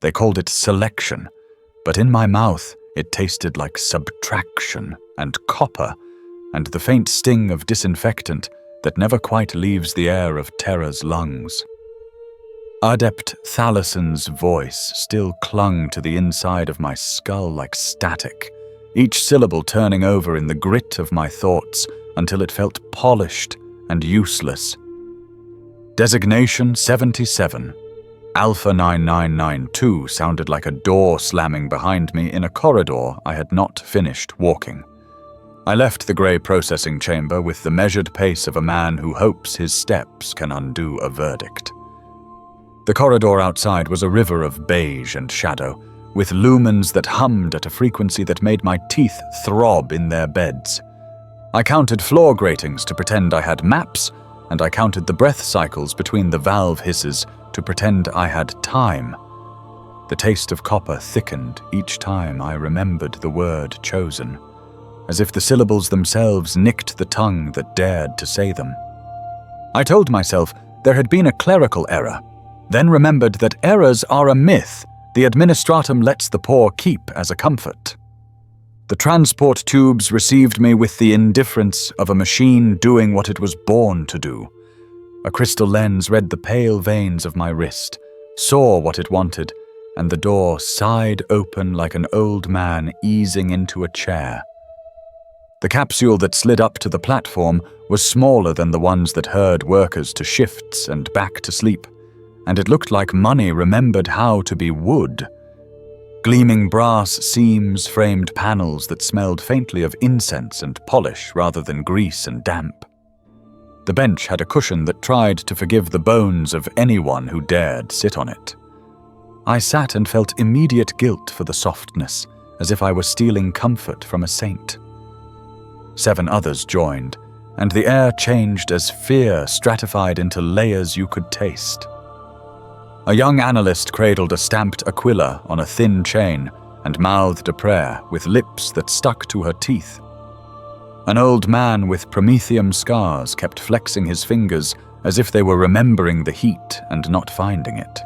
They called it selection, but in my mouth it tasted like subtraction and copper and the faint sting of disinfectant that never quite leaves the air of Terra's lungs. Adept Thalassen's voice still clung to the inside of my skull like static, each syllable turning over in the grit of my thoughts until it felt polished and useless. Designation 77. Alpha 9992 sounded like a door slamming behind me in a corridor I had not finished walking. I left the grey processing chamber with the measured pace of a man who hopes his steps can undo a verdict. The corridor outside was a river of beige and shadow, with lumens that hummed at a frequency that made my teeth throb in their beds. I counted floor gratings to pretend I had maps, and I counted the breath cycles between the valve hisses to pretend I had time. The taste of copper thickened each time I remembered the word chosen, as if the syllables themselves nicked the tongue that dared to say them. I told myself there had been a clerical error, then remembered that errors are a myth the administratum lets the poor keep as a comfort. The transport tubes received me with the indifference of a machine doing what it was born to do. A crystal lens read the pale veins of my wrist, saw what it wanted, and the door sighed open like an old man easing into a chair. The capsule that slid up to the platform was smaller than the ones that herd workers to shifts and back to sleep, and it looked like money remembered how to be wood. Gleaming brass seams framed panels that smelled faintly of incense and polish rather than grease and damp. The bench had a cushion that tried to forgive the bones of anyone who dared sit on it. I sat and felt immediate guilt for the softness, as if I were stealing comfort from a saint. 7 others joined, and the air changed as fear stratified into layers you could taste. A young analyst cradled a stamped Aquila on a thin chain and mouthed a prayer with lips that stuck to her teeth. An old man with promethium scars kept flexing his fingers as if they were remembering the heat and not finding it.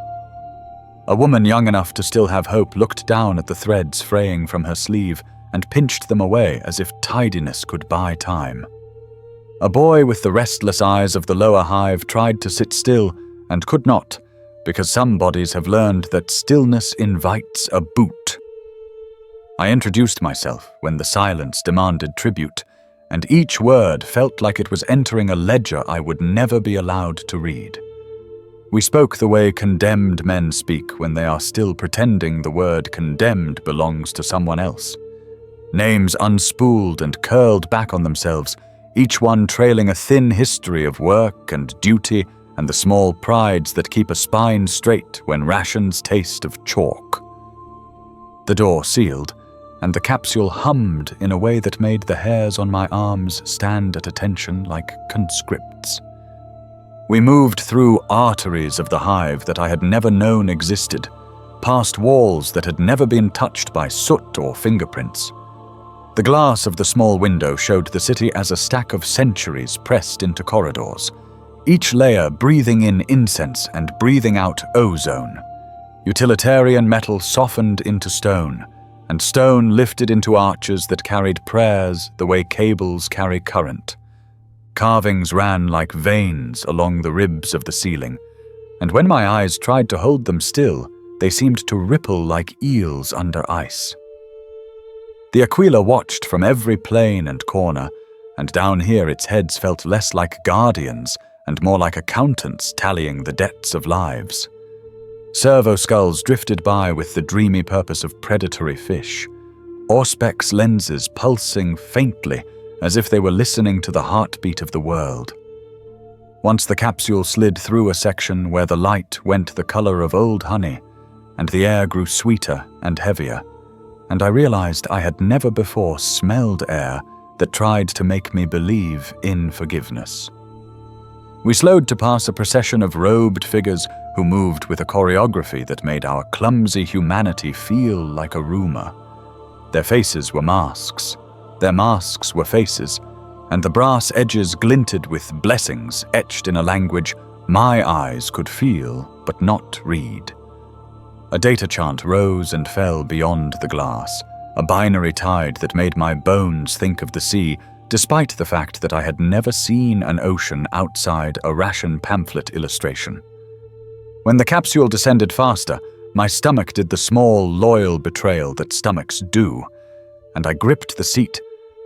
A woman young enough to still have hope looked down at the threads fraying from her sleeve and pinched them away as if tidiness could buy time. A boy with the restless eyes of the lower hive tried to sit still and could not, because some bodies have learned that stillness invites a boot. I introduced myself when the silence demanded tribute, and each word felt like it was entering a ledger I would never be allowed to read. We spoke the way condemned men speak when they are still pretending the word condemned belongs to someone else. Names unspooled and curled back on themselves, each one trailing a thin history of work and duty and the small prides that keep a spine straight when rations taste of chalk. The door sealed, and the capsule hummed in a way that made the hairs on my arms stand at attention like conscripts. We moved through arteries of the hive that I had never known existed, past walls that had never been touched by soot or fingerprints. The glass of the small window showed the city as a stack of centuries pressed into corridors, each layer breathing in incense and breathing out ozone. Utilitarian metal softened into stone, and stone lifted into arches that carried prayers the way cables carry current. Carvings ran like veins along the ribs of the ceiling, and when my eyes tried to hold them still, they seemed to ripple like eels under ice. The Aquila watched from every plane and corner, and down here its heads felt less like guardians and more like accountants tallying the debts of lives. Servo skulls drifted by with the dreamy purpose of predatory fish, Auspex lenses pulsing faintly as if they were listening to the heartbeat of the world. Once the capsule slid through a section where the light went the color of old honey, and the air grew sweeter and heavier, and I realized I had never before smelled air that tried to make me believe in forgiveness. We slowed to pass a procession of robed figures who moved with a choreography that made our clumsy humanity feel like a rumor. Their faces were masks, their masks were faces, and the brass edges glinted with blessings etched in a language my eyes could feel but not read. A data chant rose and fell beyond the glass, a binary tide that made my bones think of the sea, despite the fact that I had never seen an ocean outside a ration pamphlet illustration. When the capsule descended faster, my stomach did the small, loyal betrayal that stomachs do, and I gripped the seat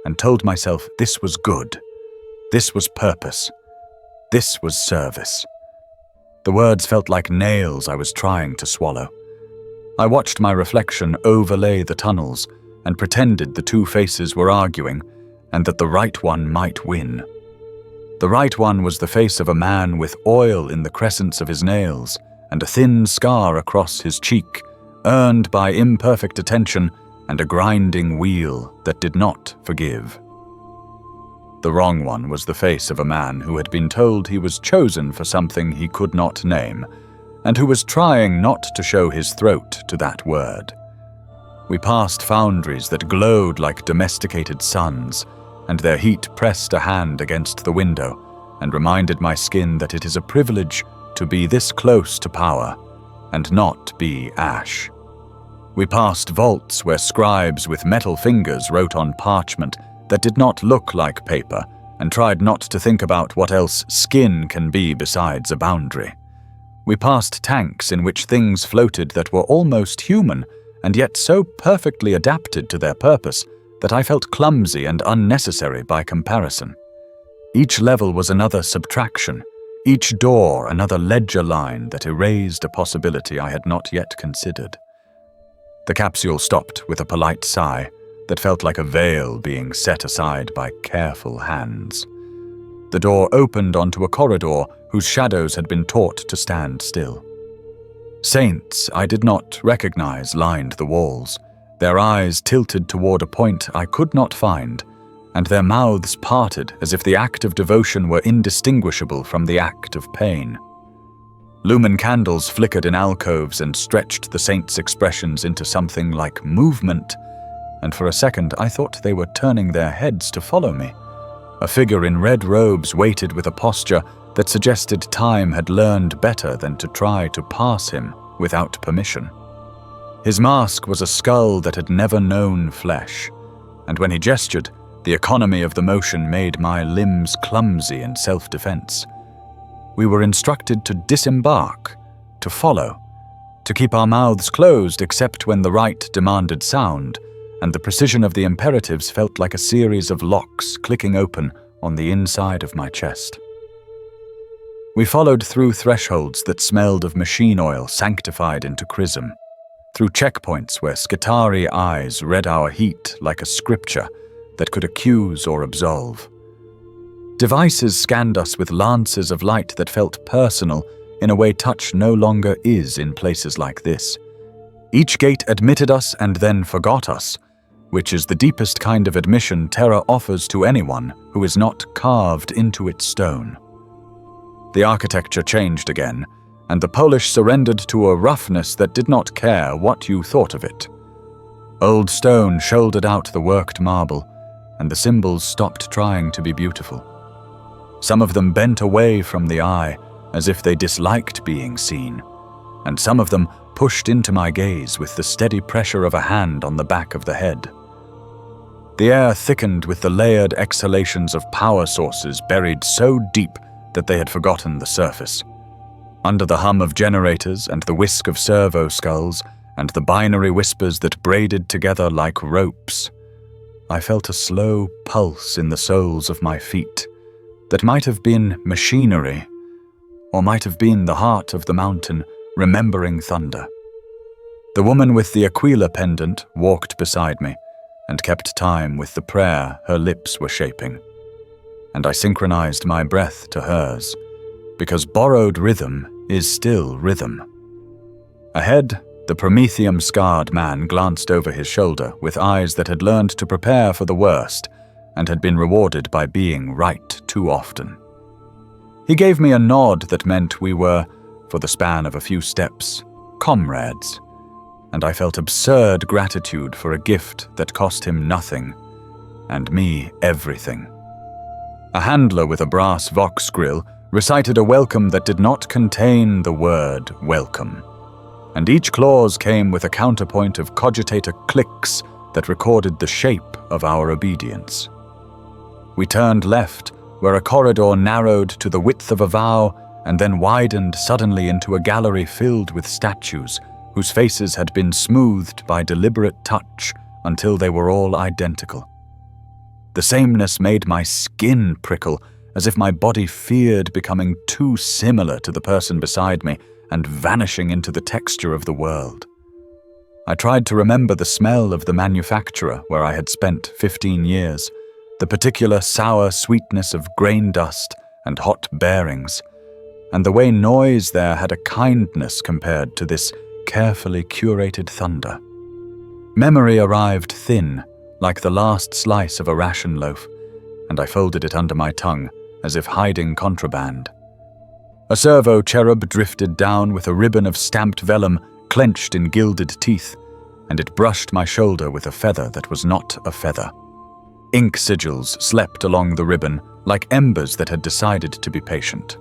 and told myself this was good, this was purpose, this was service. The words felt like nails I was trying to swallow. I watched my reflection overlay the tunnels and pretended the two faces were arguing and that the right one might win. The right one was the face of a man with oil in the crescents of his nails and a thin scar across his cheek, earned by imperfect attention and a grinding wheel that did not forgive. The wrong one was the face of a man who had been told he was chosen for something he could not name, and who was trying not to show his throat to that word. We passed foundries that glowed like domesticated suns, and their heat pressed a hand against the window and reminded my skin that it is a privilege to be this close to power and not be ash. We passed vaults where scribes with metal fingers wrote on parchment that did not look like paper and tried not to think about what else skin can be besides a boundary. We passed tanks in which things floated that were almost human and yet so perfectly adapted to their purpose that I felt clumsy and unnecessary by comparison. Each level was another subtraction, each door another ledger line that erased a possibility I had not yet considered. The capsule stopped with a polite sigh that felt like a veil being set aside by careful hands. The door opened onto a corridor whose shadows had been taught to stand still. Saints I did not recognize lined the walls, their eyes tilted toward a point I could not find, and their mouths parted as if the act of devotion were indistinguishable from the act of pain. Lumen candles flickered in alcoves and stretched the saints' expressions into something like movement, and for a second I thought they were turning their heads to follow me. A figure in red robes waited with a posture that suggested time had learned better than to try to pass him without permission. His mask was a skull that had never known flesh, and when he gestured, the economy of the motion made my limbs clumsy in self-defense. We were instructed to disembark, to follow, to keep our mouths closed except when the right demanded sound, and the precision of the imperatives felt like a series of locks clicking open on the inside of my chest. We followed through thresholds that smelled of machine oil sanctified into chrism, through checkpoints where Skitari eyes read our heat like a scripture that could accuse or absolve. Devices scanned us with lances of light that felt personal in a way touch no longer is in places like this. Each gate admitted us and then forgot us, which is the deepest kind of admission terror offers to anyone who is not carved into its stone. The architecture changed again, and the Polish surrendered to a roughness that did not care what you thought of it. Old stone shouldered out the worked marble, and the symbols stopped trying to be beautiful. Some of them bent away from the eye, as if they disliked being seen, and some of them pushed into my gaze with the steady pressure of a hand on the back of the head. The air thickened with the layered exhalations of power sources buried so deep that they had forgotten the surface. Under the hum of generators and the whisk of servo skulls and the binary whispers that braided together like ropes, I felt a slow pulse in the soles of my feet that might have been machinery, or might have been the heart of the mountain remembering thunder. The woman with the Aquila pendant walked beside me and kept time with the prayer her lips were shaping, and I synchronized my breath to hers, because borrowed rhythm is still rhythm. Ahead, the Prometheum-scarred man glanced over his shoulder with eyes that had learned to prepare for the worst and had been rewarded by being right too often. He gave me a nod that meant we were, for the span of a few steps, comrades, and I felt absurd gratitude for a gift that cost him nothing, and me everything. A handler with a brass vox grill recited a welcome that did not contain the word welcome. and each clause came with a counterpoint of cogitator clicks that recorded the shape of our obedience. We turned left, where a corridor narrowed to the width of a vow and then widened suddenly into a gallery filled with statues whose faces had been smoothed by deliberate touch until they were all identical. The sameness made my skin prickle, as if my body feared becoming too similar to the person beside me and vanishing into the texture of the world. I tried to remember the smell of the manufacturer where I had spent 15 years, the particular sour sweetness of grain dust and hot bearings, and the way noise there had a kindness compared to this carefully curated thunder. Memory arrived thin, like the last slice of a ration loaf, and I folded it under my tongue, as if hiding contraband. A servo cherub drifted down with a ribbon of stamped vellum clenched in gilded teeth, and it brushed my shoulder with a feather that was not a feather. Ink sigils slept along the ribbon like embers that had decided to be patient.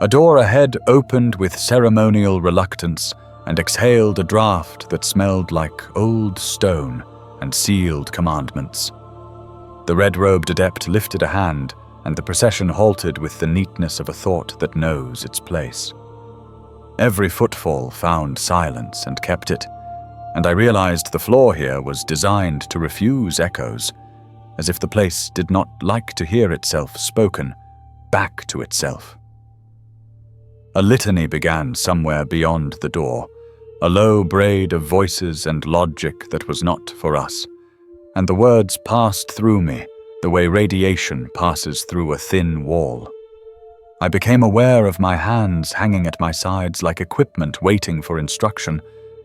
A door ahead opened with ceremonial reluctance and exhaled a draught that smelled like old stone and sealed commandments. The red-robed adept lifted a hand, and the procession halted with the neatness of a thought that knows its place. Every footfall found silence and kept it, and I realized the floor here was designed to refuse echoes, as if the place did not like to hear itself spoken back to itself. A litany began somewhere beyond the door, a low braid of voices and logic that was not for us, and the words passed through me the way radiation passes through a thin wall. I became aware of my hands hanging at my sides like equipment waiting for instruction,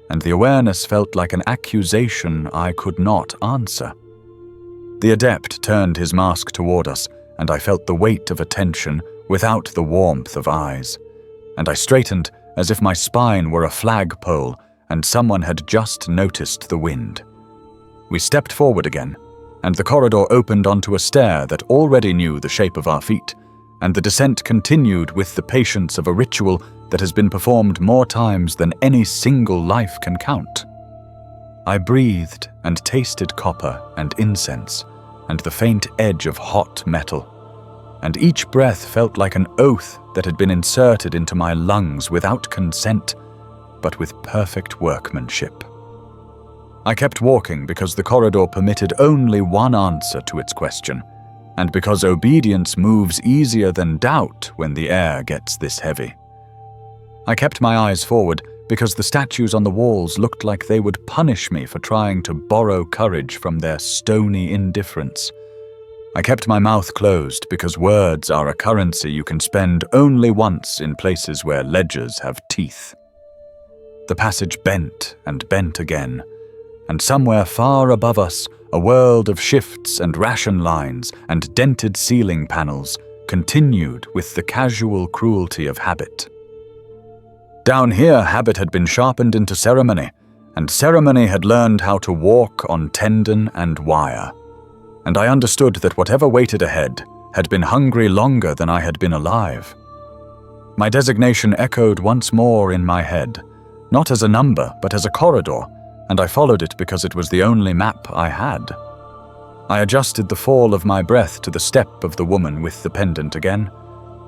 and the awareness felt like an accusation I could not answer. The adept turned his mask toward us, and I felt the weight of attention without the warmth of eyes, and I straightened as if my spine were a flagpole and someone had just noticed the wind. We stepped forward again, and the corridor opened onto a stair that already knew the shape of our feet, and the descent continued with the patience of a ritual that has been performed more times than any single life can count. I breathed and tasted copper and incense and the faint edge of hot metal, and each breath felt like an oath that had been inserted into my lungs without consent, but with perfect workmanship. I kept walking because the corridor permitted only one answer to its question, and because obedience moves easier than doubt when the air gets this heavy. I kept my eyes forward because the statues on the walls looked like they would punish me for trying to borrow courage from their stony indifference. I kept my mouth closed because words are a currency you can spend only once in places where ledgers have teeth. The passage bent and bent again, and somewhere far above us, a world of shifts and ration lines and dented ceiling panels continued with the casual cruelty of habit. Down here, habit had been sharpened into ceremony, and ceremony had learned how to walk on tendon and wire. And I understood that whatever waited ahead had been hungry longer than I had been alive. My designation echoed once more in my head, not as a number, but as a corridor, and I followed it because it was the only map I had. I adjusted the fall of my breath to the step of the woman with the pendant again,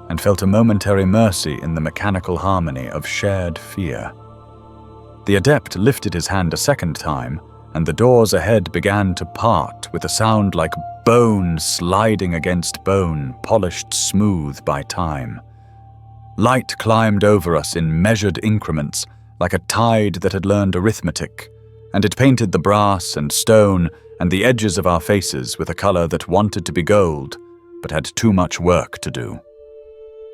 and felt a momentary mercy in the mechanical harmony of shared fear. The adept lifted his hand a second time, and the doors ahead began to part with a sound like bone sliding against bone, polished smooth by time. Light climbed over us in measured increments, like a tide that had learned arithmetic, and it painted the brass and stone and the edges of our faces with a color that wanted to be gold, but had too much work to do.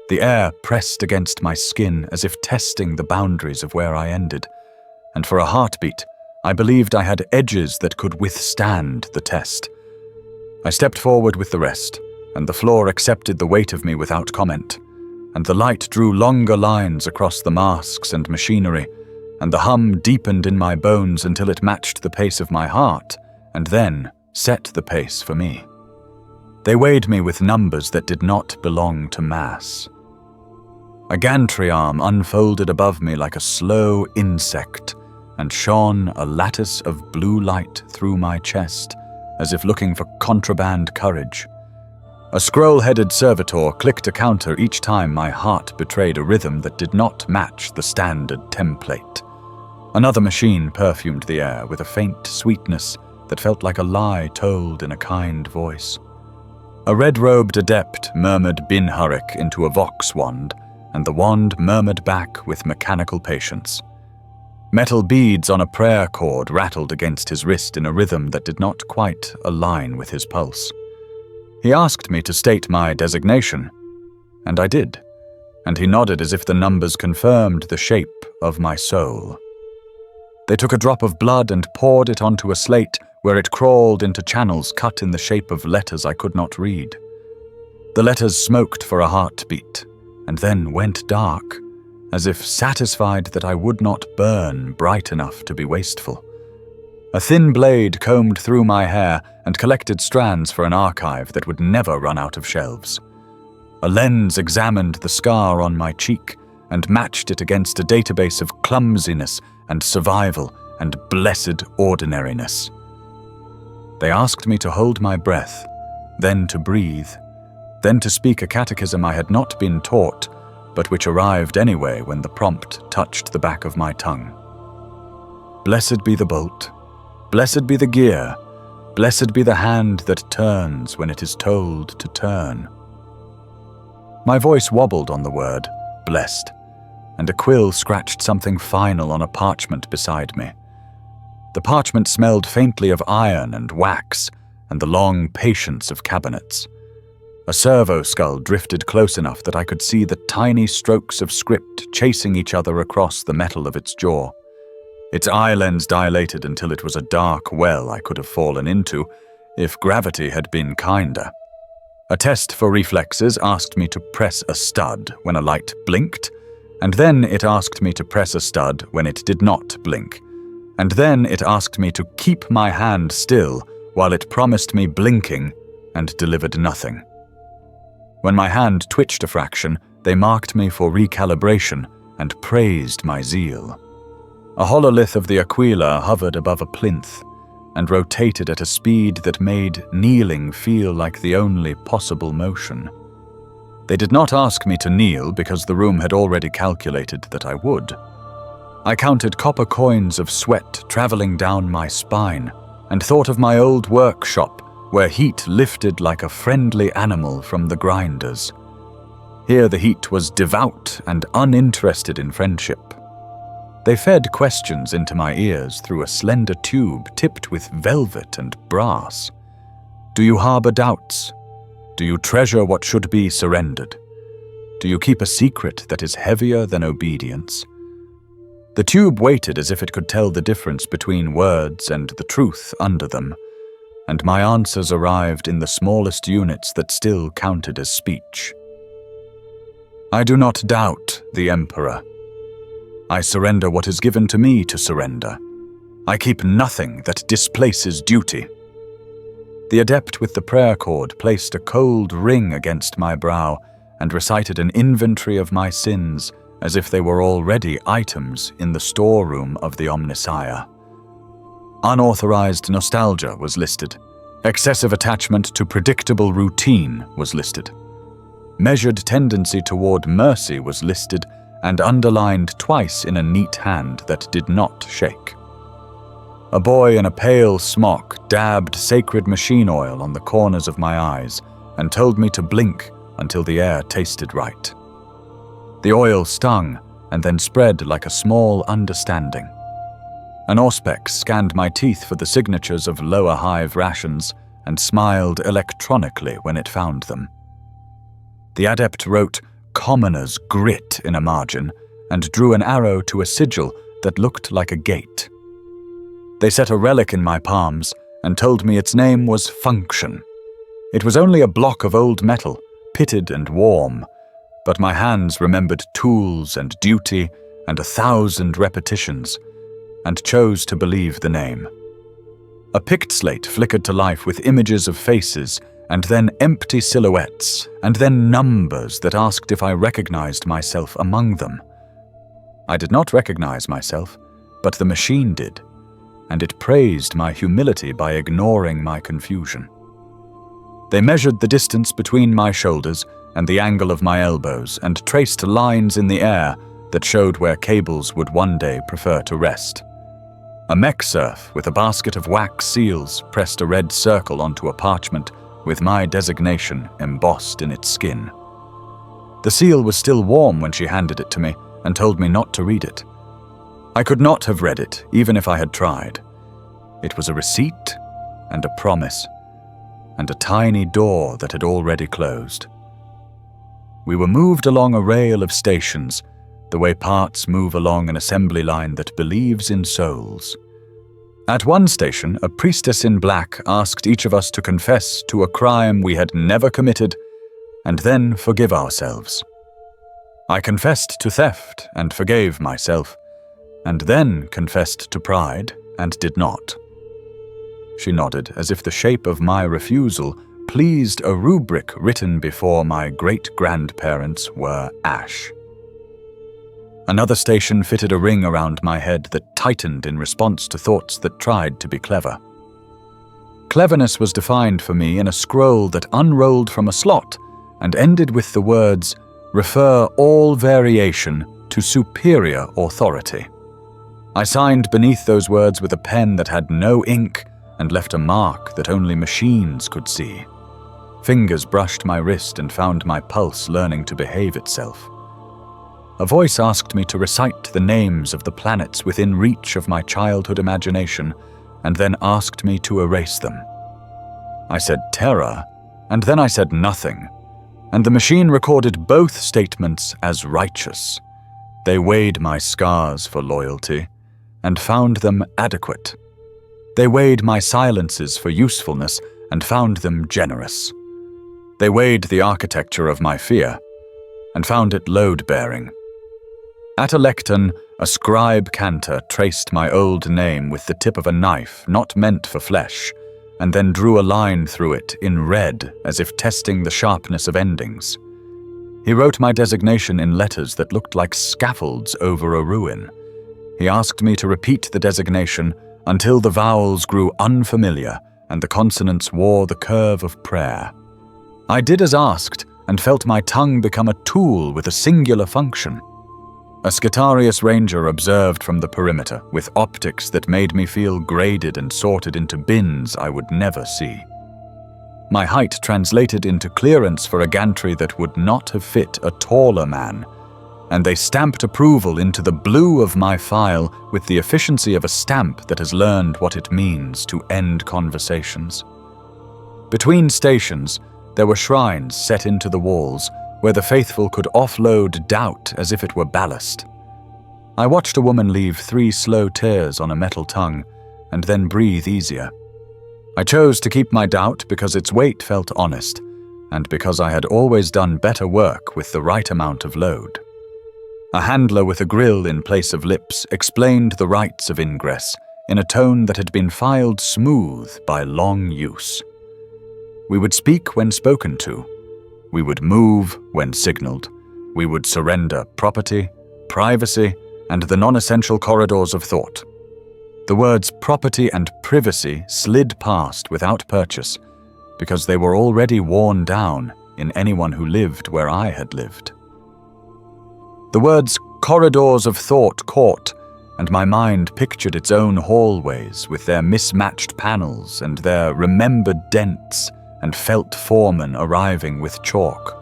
The air pressed against my skin as if testing the boundaries of where I ended, and for a heartbeat, I believed I had edges that could withstand the test. I stepped forward with the rest, and the floor accepted the weight of me without comment, and the light drew longer lines across the masks and machinery, and the hum deepened in my bones until it matched the pace of my heart, and then set the pace for me. They weighed me with numbers that did not belong to mass. A gantry arm unfolded above me like a slow insect and shone a lattice of blue light through my chest, as if looking for contraband courage. A scroll-headed servitor clicked a counter each time my heart betrayed a rhythm that did not match the standard template. Another machine perfumed the air with a faint sweetness that felt like a lie told in a kind voice. A red-robed adept murmured Bin Hurrick into a vox wand, and the wand murmured back with mechanical patience. Metal beads on a prayer cord rattled against his wrist in a rhythm that did not quite align with his pulse. He asked me to state my designation, and I did, and he nodded as if the numbers confirmed the shape of my soul. They took a drop of blood and poured it onto a slate where it crawled into channels cut in the shape of letters I could not read. The letters smoked for a heartbeat, and then went dark, as if satisfied that I would not burn bright enough to be wasteful. A thin blade combed through my hair and collected strands for an archive that would never run out of shelves. A lens examined the scar on my cheek and matched it against a database of clumsiness and survival and blessed ordinariness. They asked me to hold my breath, then to breathe, then to speak a catechism I had not been taught, but which arrived anyway when the prompt touched the back of my tongue. Blessed be the bolt, blessed be the gear, blessed be the hand that turns when it is told to turn. My voice wobbled on the word, blessed, and a quill scratched something final on a parchment beside me. The parchment smelled faintly of iron and wax and the long patience of cabinets. A servo skull drifted close enough that I could see the tiny strokes of script chasing each other across the metal of its jaw. Its eye lens dilated until it was a dark well I could have fallen into if gravity had been kinder. A test for reflexes asked me to press a stud when a light blinked, and then it asked me to press a stud when it did not blink, and then it asked me to keep my hand still while it promised me blinking and delivered nothing. When my hand twitched a fraction, they marked me for recalibration and praised my zeal. A hololith of the Aquila hovered above a plinth and rotated at a speed that made kneeling feel like the only possible motion. They did not ask me to kneel because the room had already calculated that I would. I counted copper coins of sweat traveling down my spine and thought of my old workshop where heat lifted like a friendly animal from the grinders. Here the heat was devout and uninterested in friendship. They fed questions into my ears through a slender tube tipped with velvet and brass. Do you harbor doubts? Do you treasure what should be surrendered? Do you keep a secret that is heavier than obedience? The tube waited as if it could tell the difference between words and the truth under them, and my answers arrived in the smallest units that still counted as speech. I do not doubt the Emperor. I surrender what is given to me to surrender. I keep nothing that displaces duty. The adept with the prayer cord placed a cold ring against my brow and recited an inventory of my sins as if they were already items in the storeroom of the Omnissiah. Unauthorized nostalgia was listed. Excessive attachment to predictable routine was listed. Measured tendency toward mercy was listed and underlined twice in a neat hand that did not shake. A boy in a pale smock dabbed sacred machine oil on the corners of my eyes and told me to blink until the air tasted right. The oil stung and then spread like a small understanding. An auspex scanned my teeth for the signatures of lower hive rations and smiled electronically when it found them. The adept wrote "Commoner's Grit" in a margin and drew an arrow to a sigil that looked like a gate. They set a relic in my palms and told me its name was Function. It was only a block of old metal, pitted and warm, but my hands remembered tools and duty and 1,000 repetitions, and chose to believe the name. A pict slate flickered to life with images of faces and then empty silhouettes, and then numbers that asked if I recognized myself among them. I did not recognize myself, but the machine did, and it praised my humility by ignoring my confusion. They measured the distance between my shoulders and the angle of my elbows and traced lines in the air that showed where cables would one day prefer to rest. A mech serf with a basket of wax seals pressed a red circle onto a parchment with my designation embossed in its skin. The seal was still warm when she handed it to me and told me not to read it. I could not have read it, even if I had tried. It was a receipt and a promise, and a tiny door that had already closed. We were moved along a rail of stations, the way parts move along an assembly line that believes in souls. At one station, a priestess in black asked each of us to confess to a crime we had never committed, and then forgive ourselves. I confessed to theft and forgave myself, and then confessed to pride and did not. She nodded as if the shape of my refusal pleased a rubric written before my great-grandparents were ash. Another station fitted a ring around my head that tightened in response to thoughts that tried to be clever. Cleverness was defined for me in a scroll that unrolled from a slot and ended with the words, "Refer all variation to superior authority." I signed beneath those words with a pen that had no ink and left a mark that only machines could see. Fingers brushed my wrist and found my pulse learning to behave itself. A voice asked me to recite the names of the planets within reach of my childhood imagination, and then asked me to erase them. I said Terra, and then I said nothing, and the machine recorded both statements as righteous. They weighed my scars for loyalty, and found them adequate. They weighed my silences for usefulness, and found them generous. They weighed the architecture of my fear, and found it load-bearing. At a lectern, a scribe cantor traced my old name with the tip of a knife not meant for flesh, and then drew a line through it in red as if testing the sharpness of endings. He wrote my designation in letters that looked like scaffolds over a ruin. He asked me to repeat the designation until the vowels grew unfamiliar and the consonants wore the curve of prayer. I did as asked and felt my tongue become a tool with a singular function. A Scutarius Ranger observed from the perimeter with optics that made me feel graded and sorted into bins I would never see. My height translated into clearance for a gantry that would not have fit a taller man, and they stamped approval into the blue of my file with the efficiency of a stamp that has learned what it means to end conversations. Between stations, there were shrines set into the walls where the faithful could offload doubt as if it were ballast. I watched a woman leave 3 slow tears on a metal tongue and then breathe easier. I chose to keep my doubt because its weight felt honest, and because I had always done better work with the right amount of load. A handler with a grill in place of lips explained the rites of ingress in a tone that had been filed smooth by long use. We would speak when spoken to. We would move when signaled. We would surrender property, privacy, and the non-essential corridors of thought. The words property and privacy slid past without purchase, because they were already worn down in anyone who lived where I had lived. The words corridors of thought caught, and my mind pictured its own hallways with their mismatched panels and their remembered dents and felt foremen arriving with chalk.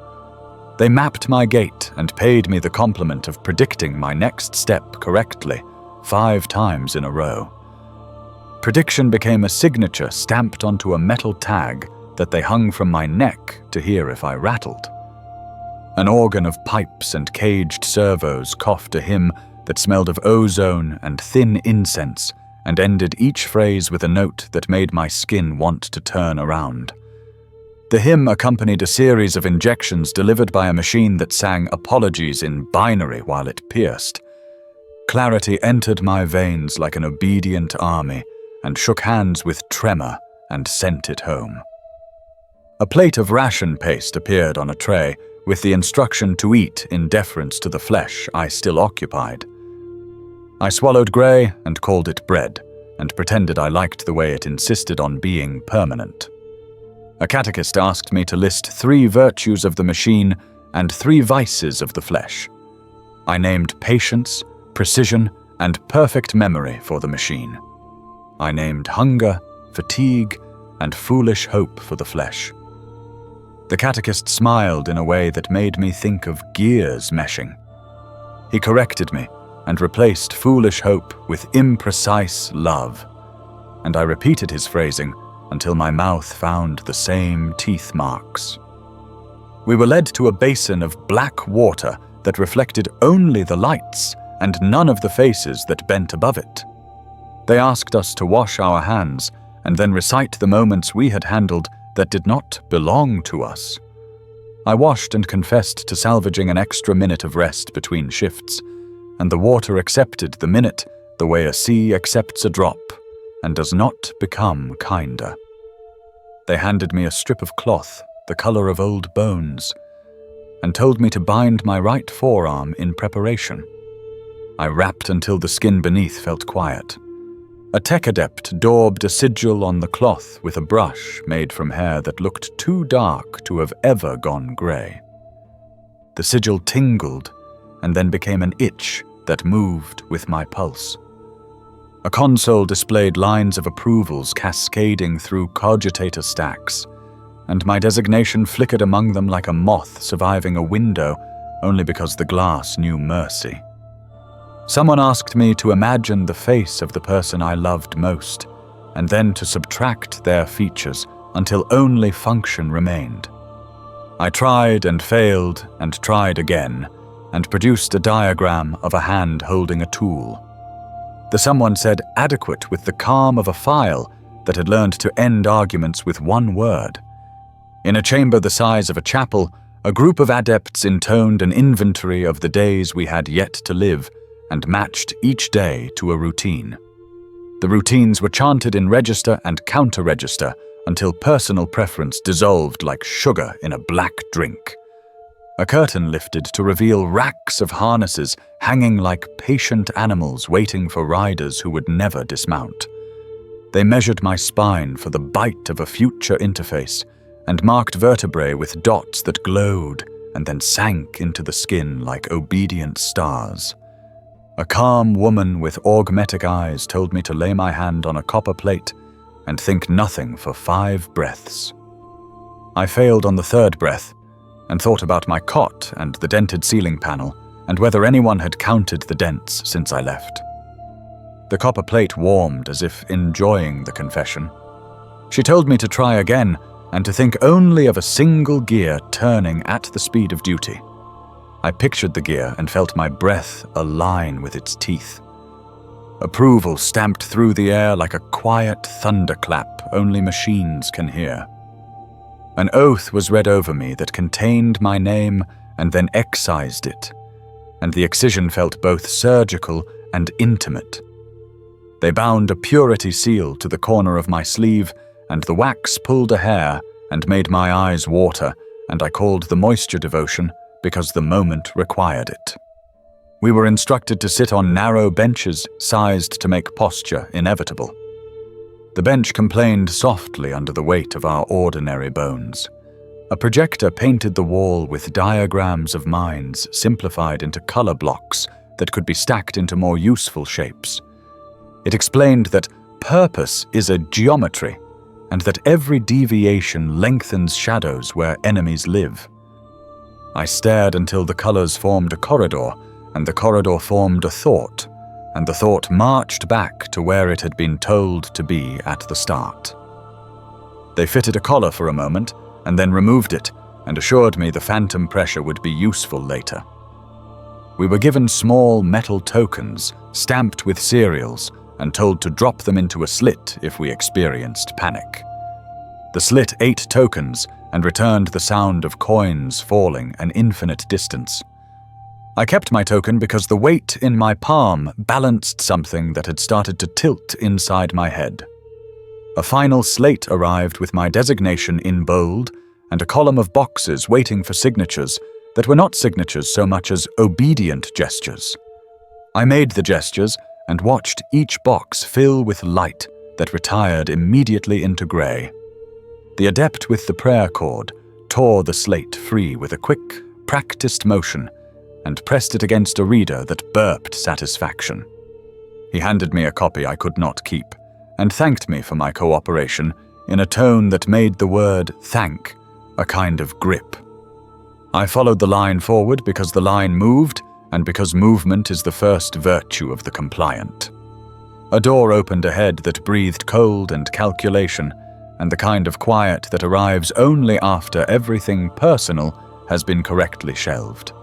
They mapped my gait and paid me the compliment of predicting my next step correctly 5 times in a row. Prediction became a signature stamped onto a metal tag that they hung from my neck to hear if I rattled. An organ of pipes and caged servos coughed a hymn that smelled of ozone and thin incense and ended each phrase with a note that made my skin want to turn around. The hymn accompanied a series of injections delivered by a machine that sang apologies in binary while it pierced. Clarity entered my veins like an obedient army and shook hands with tremor and sent it home. A plate of ration paste appeared on a tray, with the instruction to eat in deference to the flesh I still occupied. I swallowed grey and called it bread, and pretended I liked the way it insisted on being permanent. A catechist asked me to list 3 virtues of the machine and 3 vices of the flesh. I named patience, precision, and perfect memory for the machine. I named hunger, fatigue, and foolish hope for the flesh. The catechist smiled in a way that made me think of gears meshing. He corrected me and replaced foolish hope with imprecise love, and I repeated his phrasing until my mouth found the same teeth marks. We were led to a basin of black water that reflected only the lights and none of the faces that bent above it. They asked us to wash our hands and then recite the moments we had handled that did not belong to us. I washed and confessed to salvaging an extra minute of rest between shifts, and the water accepted the minute the way a sea accepts a drop and does not become kinder. They handed me a strip of cloth the color of old bones and told me to bind my right forearm in preparation. I rapped until the skin beneath felt quiet. A tech adept daubed a sigil on the cloth with a brush made from hair that looked too dark to have ever gone grey. The sigil tingled and then became an itch that moved with my pulse. A console displayed lines of approvals cascading through cogitator stacks, and my designation flickered among them like a moth surviving a window only because the glass knew mercy. Someone asked me to imagine the face of the person I loved most, and then to subtract their features until only function remained. I tried and failed and tried again, and produced a diagram of a hand holding a tool. The someone said adequate with the calm of a file that had learned to end arguments with one word. In a chamber the size of a chapel, a group of adepts intoned an inventory of the days we had yet to live, and matched each day to a routine. The routines were chanted in register and counter-register until personal preference dissolved like sugar in a black drink. A curtain lifted to reveal racks of harnesses hanging like patient animals waiting for riders who would never dismount. They measured my spine for the bite of a future interface and marked vertebrae with dots that glowed and then sank into the skin like obedient stars. A calm woman with augmetic eyes told me to lay my hand on a copper plate and think nothing for 5 breaths. I failed on the 3rd breath and thought about my cot and the dented ceiling panel and whether anyone had counted the dents since I left. The copper plate warmed as if enjoying the confession. She told me to try again and to think only of a single gear turning at the speed of duty. I pictured the gear and felt my breath align with its teeth. Approval stamped through the air like a quiet thunderclap only machines can hear. An oath was read over me that contained my name and then excised it, and the excision felt both surgical and intimate. They bound a purity seal to the corner of my sleeve, and the wax pulled a hair and made my eyes water, and I called the moisture devotion because the moment required it. We were instructed to sit on narrow benches sized to make posture inevitable. The bench complained softly under the weight of our ordinary bones. A projector painted the wall with diagrams of minds simplified into color blocks that could be stacked into more useful shapes. It explained that purpose is a geometry, and that every deviation lengthens shadows where enemies live. I stared until the colors formed a corridor, and the corridor formed a thought, and the thought marched back to where it had been told to be at the start. They fitted a collar for a moment, and then removed it, and assured me the phantom pressure would be useful later. We were given small metal tokens, stamped with serials, and told to drop them into a slit if we experienced panic. The slit ate tokens and returned the sound of coins falling an infinite distance. I kept my token because the weight in my palm balanced something that had started to tilt inside my head. A final slate arrived with my designation in bold and a column of boxes waiting for signatures that were not signatures so much as obedient gestures. I made the gestures and watched each box fill with light that retired immediately into grey. The adept with the prayer cord tore the slate free with a quick, practiced motion and pressed it against a reader that burped satisfaction. He handed me a copy I could not keep and thanked me for my cooperation in a tone that made the word thank a kind of grip. I followed the line forward because the line moved and because movement is the first virtue of the compliant. A door opened ahead that breathed cold and calculation and the kind of quiet that arrives only after everything personal has been correctly shelved.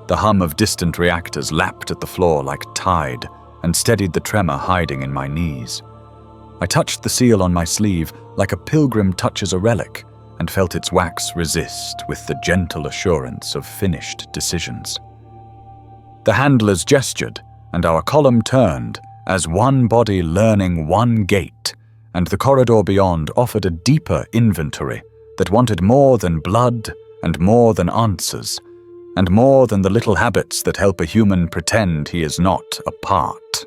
The hum of distant reactors lapped at the floor like tide and steadied the tremor hiding in my knees. I touched the seal on my sleeve like a pilgrim touches a relic and felt its wax resist with the gentle assurance of finished decisions. The handlers gestured, and our column turned as one body learning one gate, and the corridor beyond offered a deeper inventory that wanted more than blood and more than answers, and more than the little habits that help a human pretend he is not a part.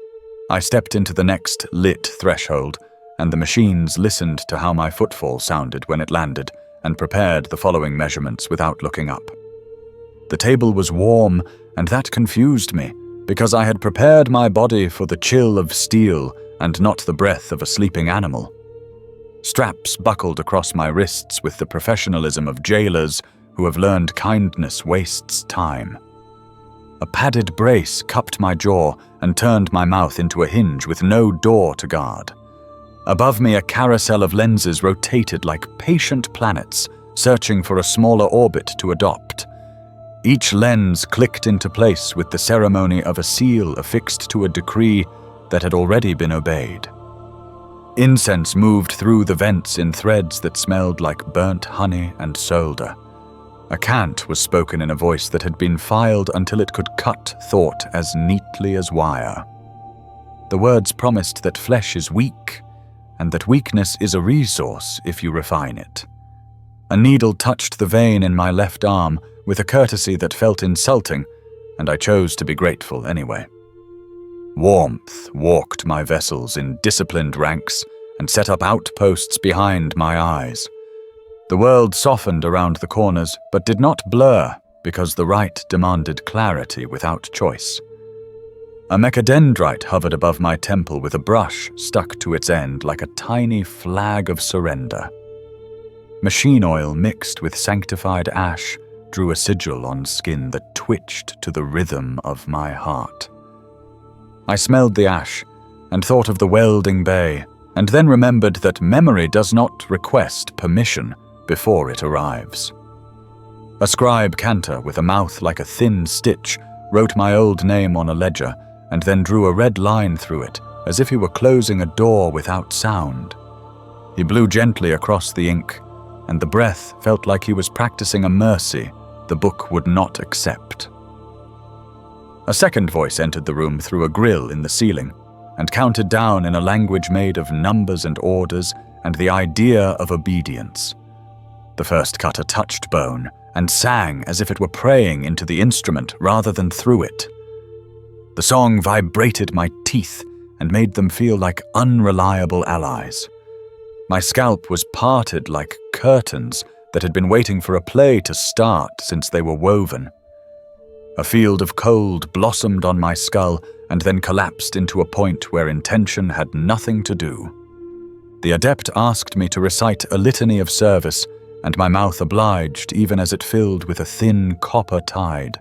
I stepped into the next lit threshold, and the machines listened to how my footfall sounded when it landed and prepared the following measurements without looking up. The table was warm, and that confused me, because I had prepared my body for the chill of steel and not the breath of a sleeping animal. Straps buckled across my wrists with the professionalism of jailers who have learned kindness wastes time. A padded brace cupped my jaw and turned my mouth into a hinge with no door to guard. Above me, a carousel of lenses rotated like patient planets, searching for a smaller orbit to adopt. Each lens clicked into place with the ceremony of a seal affixed to a decree that had already been obeyed. Incense moved through the vents in threads that smelled like burnt honey and solder. A cant was spoken in a voice that had been filed until it could cut thought as neatly as wire. The words promised that flesh is weak, and that weakness is a resource if you refine it. A needle touched the vein in my left arm with a courtesy that felt insulting, and I chose to be grateful anyway. Warmth walked my vessels in disciplined ranks and set up outposts behind my eyes. The world softened around the corners, but did not blur because the right demanded clarity without choice. A mechadendrite hovered above my temple with a brush stuck to its end like a tiny flag of surrender. Machine oil mixed with sanctified ash drew a sigil on skin that twitched to the rhythm of my heart. I smelled the ash and thought of the welding bay, and then remembered that memory does not request permission before it arrives. A scribe cantor with a mouth like a thin stitch wrote my old name on a ledger and then drew a red line through it as if he were closing a door without sound. He blew gently across the ink, and the breath felt like he was practicing a mercy the book would not accept. A second voice entered the room through a grill in the ceiling and counted down in a language made of numbers and orders and the idea of obedience. The first cutter touched bone and sang as if it were praying into the instrument rather than through it. The song vibrated my teeth and made them feel like unreliable allies. My scalp was parted like curtains that had been waiting for a play to start since they were woven. A field of cold blossomed on my skull and then collapsed into a point where intention had nothing to do. The adept asked me to recite a litany of service, and my mouth obliged even as it filled with a thin copper tide.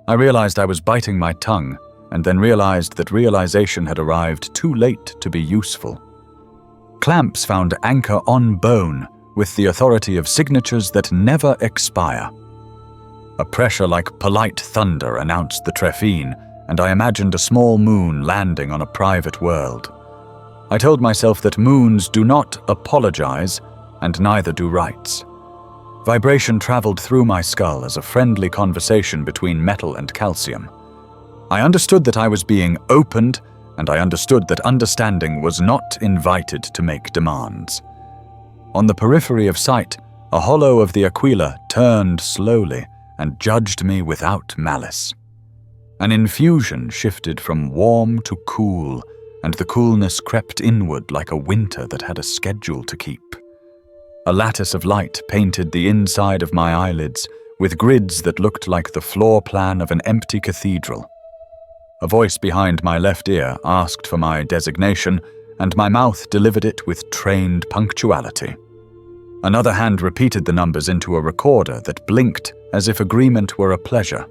I realized I was biting my tongue, and then realized that realization had arrived too late to be useful. Clamps found anchor on bone with the authority of signatures that never expire. A pressure like polite thunder announced the trephine, and I imagined a small moon landing on a private world. I told myself that moons do not apologize, and neither do rights. Vibration traveled through my skull as a friendly conversation between metal and calcium. I understood that I was being opened, and I understood that understanding was not invited to make demands. On the periphery of sight, A hollow of the aquila turned slowly and judged me without malice. An infusion shifted from warm to cool, and the coolness crept inward like a winter that had a schedule to keep. A lattice of light painted the inside of my eyelids with grids that looked like the floor plan of an empty cathedral. A voice behind my left ear asked for my designation, and my mouth delivered it with trained punctuality. Another hand repeated the numbers into a recorder that blinked as if agreement were a pleasure.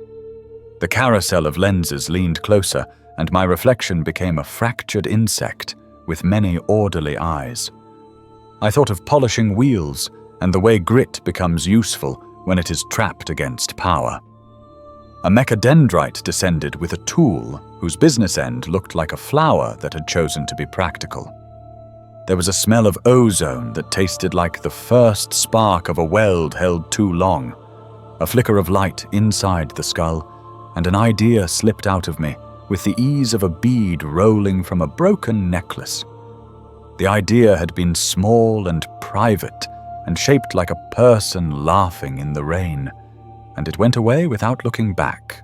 The carousel of lenses leaned closer, and my reflection became a fractured insect with many orderly eyes. I thought of polishing wheels and the way grit becomes useful when it is trapped against power. A mechadendrite descended with a tool whose business end looked like a flower that had chosen to be practical. There was a smell of ozone that tasted like the first spark of a weld held too long, a flicker of light inside the skull, and an idea slipped out of me with the ease of a bead rolling from a broken necklace. The idea had been small and private and shaped like a person laughing in the rain, and it went away without looking back.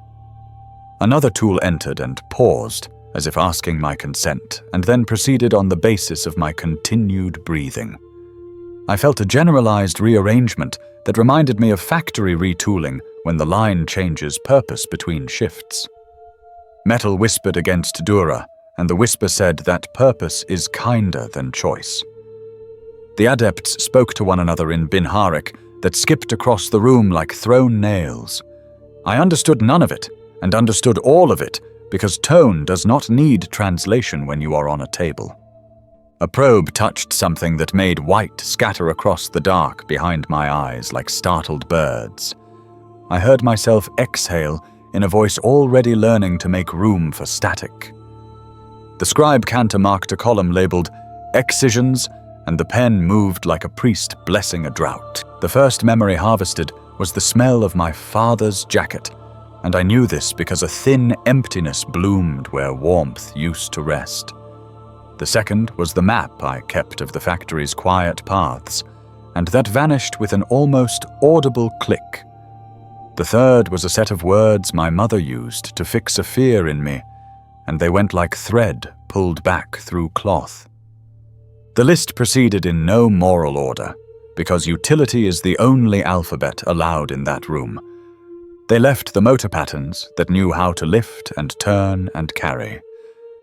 Another tool entered and paused, as if asking my consent, and then proceeded on the basis of my continued breathing. I felt a generalized rearrangement that reminded me of factory retooling when the line changes purpose between shifts. Metal whispered against Dura, and the whisper said that purpose is kinder than choice. The adepts spoke to one another in Binharik that skipped across the room like thrown nails. I understood none of it, and understood all of it, because tone does not need translation when you are on a table. A probe touched something that made white scatter across the dark behind my eyes like startled birds. I heard myself exhale in a voice already learning to make room for static. The scribe cantor marked a column labeled Excisions, and the pen moved like a priest blessing a drought. The first memory harvested was the smell of my father's jacket, and I knew this because a thin emptiness bloomed where warmth used to rest. The second was the map I kept of the factory's quiet paths, and that vanished with an almost audible click. The third was a set of words my mother used to fix a fear in me, and they went like thread pulled back through cloth. The list proceeded in no moral order, because utility is the only alphabet allowed in that room. They left the motor patterns that knew how to lift and turn and carry.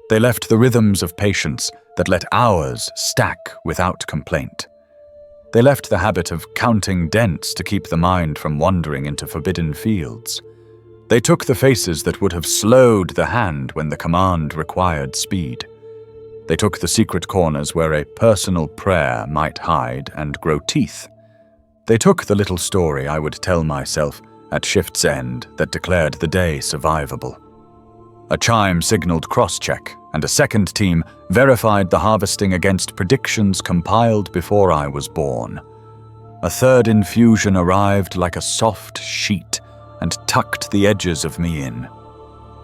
They left the rhythms of patience that let hours stack without complaint. They left the habit of counting dents to keep the mind from wandering into forbidden fields. They took the faces that would have slowed the hand when the command required speed. They took the secret corners where a personal prayer might hide and grow teeth. They took the little story I would tell myself at shift's end that declared the day survivable. A chime signaled cross-check, and a second team verified the harvesting against predictions compiled before I was born. A third infusion arrived like a soft sheet and tucked the edges of me in.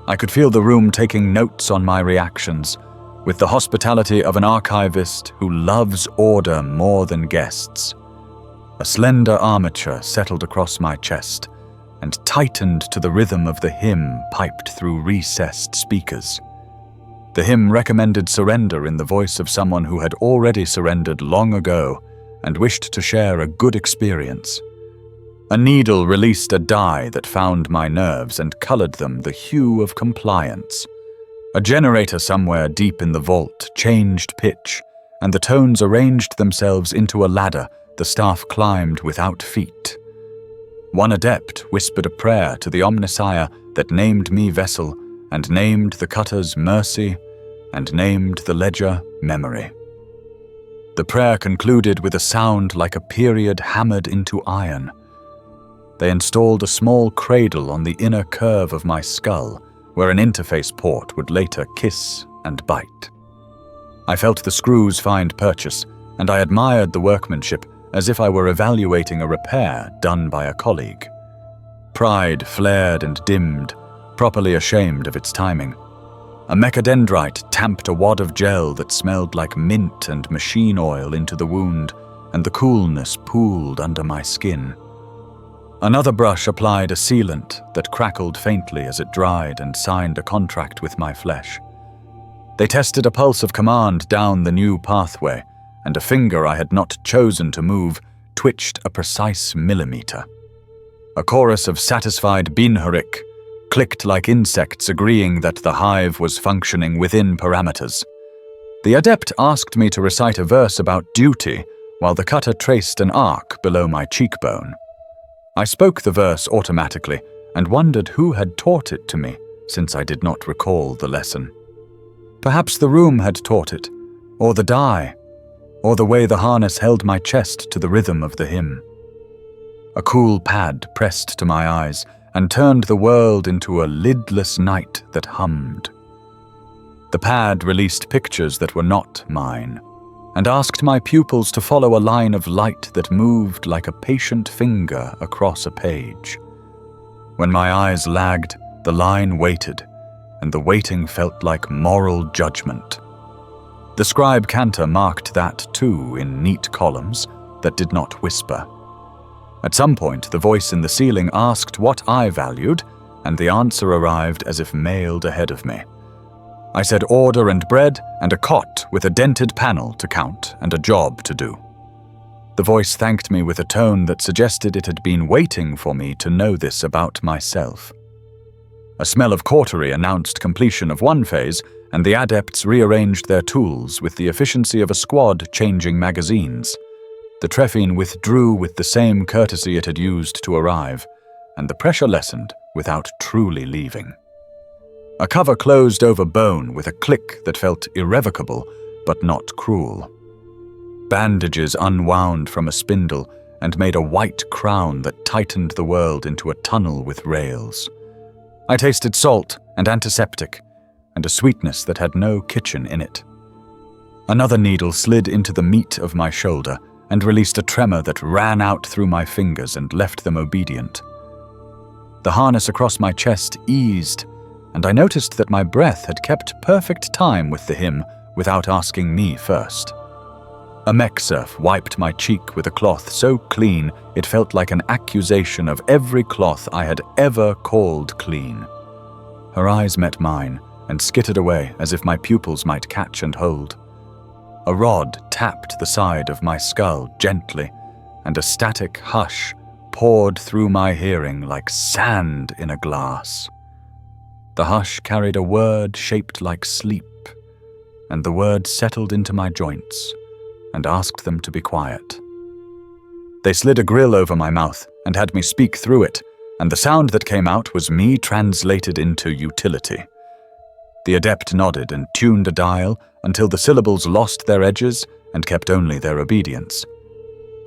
I could feel the room taking notes on my reactions, with the hospitality of an archivist who loves order more than guests. A slender armature settled across my chest and tightened to the rhythm of the hymn piped through recessed speakers. The hymn recommended surrender in the voice of someone who had already surrendered long ago and wished to share a good experience. A needle released a dye that found my nerves and colored them the hue of compliance. A generator somewhere deep in the vault changed pitch, and the tones arranged themselves into a ladder the staff climbed without feet. One adept whispered a prayer to the Omnissiah that named me vessel, and named the cutters mercy, and named the ledger memory. The prayer concluded with a sound like a period hammered into iron. They installed a small cradle on the inner curve of my skull, where an interface port would later kiss and bite. I felt the screws find purchase, and I admired the workmanship as if I were evaluating a repair done by a colleague. Pride flared and dimmed, properly ashamed of its timing. A mechadendrite tamped a wad of gel that smelled like mint and machine oil into the wound, and the coolness pooled under my skin. Another brush applied a sealant that crackled faintly as it dried and signed a contract with my flesh. They tested a pulse of command down the new pathway, and a finger I had not chosen to move twitched a precise millimeter. A chorus of satisfied binhurik clicked like insects agreeing that the hive was functioning within parameters. The adept asked me to recite a verse about duty while the cutter traced an arc below my cheekbone. I spoke the verse automatically and wondered who had taught it to me, since I did not recall the lesson. Perhaps the room had taught it, or the dye, or the way the harness held my chest to the rhythm of the hymn. A cool pad pressed to my eyes and turned the world into a lidless night that hummed. The pad released pictures that were not mine, and asked my pupils to follow a line of light that moved like a patient finger across a page. When my eyes lagged, the line waited, and the waiting felt like moral judgment. The scribe cantor marked that too in neat columns that did not whisper. At some point, the voice in the ceiling asked what I valued, and the answer arrived as if mailed ahead of me. I said order and bread and a cot with a dented panel to count and a job to do. The voice thanked me with a tone that suggested it had been waiting for me to know this about myself. A smell of cautery announced completion of one phase, and the adepts rearranged their tools with the efficiency of a squad changing magazines. The trephine withdrew with the same courtesy it had used to arrive, and the pressure lessened without truly leaving. A cover closed over bone with a click that felt irrevocable, but not cruel. Bandages unwound from a spindle and made a white crown that tightened the world into a tunnel with rails. I tasted salt and antiseptic, and a sweetness that had no kitchen in it. Another needle slid into the meat of my shoulder and released a tremor that ran out through my fingers and left them obedient. The harness across my chest eased, and I noticed that my breath had kept perfect time with the hymn without asking me first. A mech serf wiped my cheek with a cloth so clean it felt like an accusation of every cloth I had ever called clean. Her eyes met mine and skittered away as if my pupils might catch and hold. A rod tapped the side of my skull gently, and a static hush poured through my hearing like sand in a glass. The hush carried a word shaped like sleep, and the word settled into my joints and asked them to be quiet. They slid a grill over my mouth and had me speak through it, and the sound that came out was me translated into utility. The adept nodded and tuned a dial until the syllables lost their edges and kept only their obedience.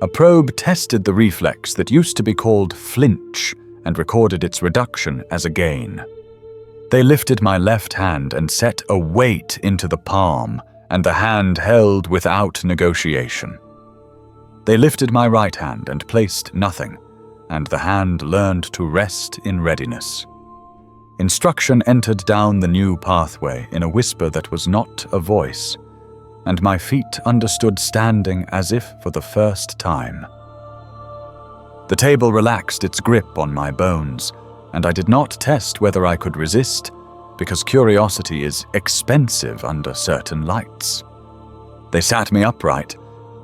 A probe tested the reflex that used to be called flinch and recorded its reduction as a gain. They lifted my left hand and set a weight into the palm, and the hand held without negotiation. They lifted my right hand and placed nothing, and the hand learned to rest in readiness. Instruction entered down the new pathway in a whisper that was not a voice, and my feet understood standing as if for the first time. The table relaxed its grip on my bones, and I did not test whether I could resist, because curiosity is expensive under certain lights. They sat me upright,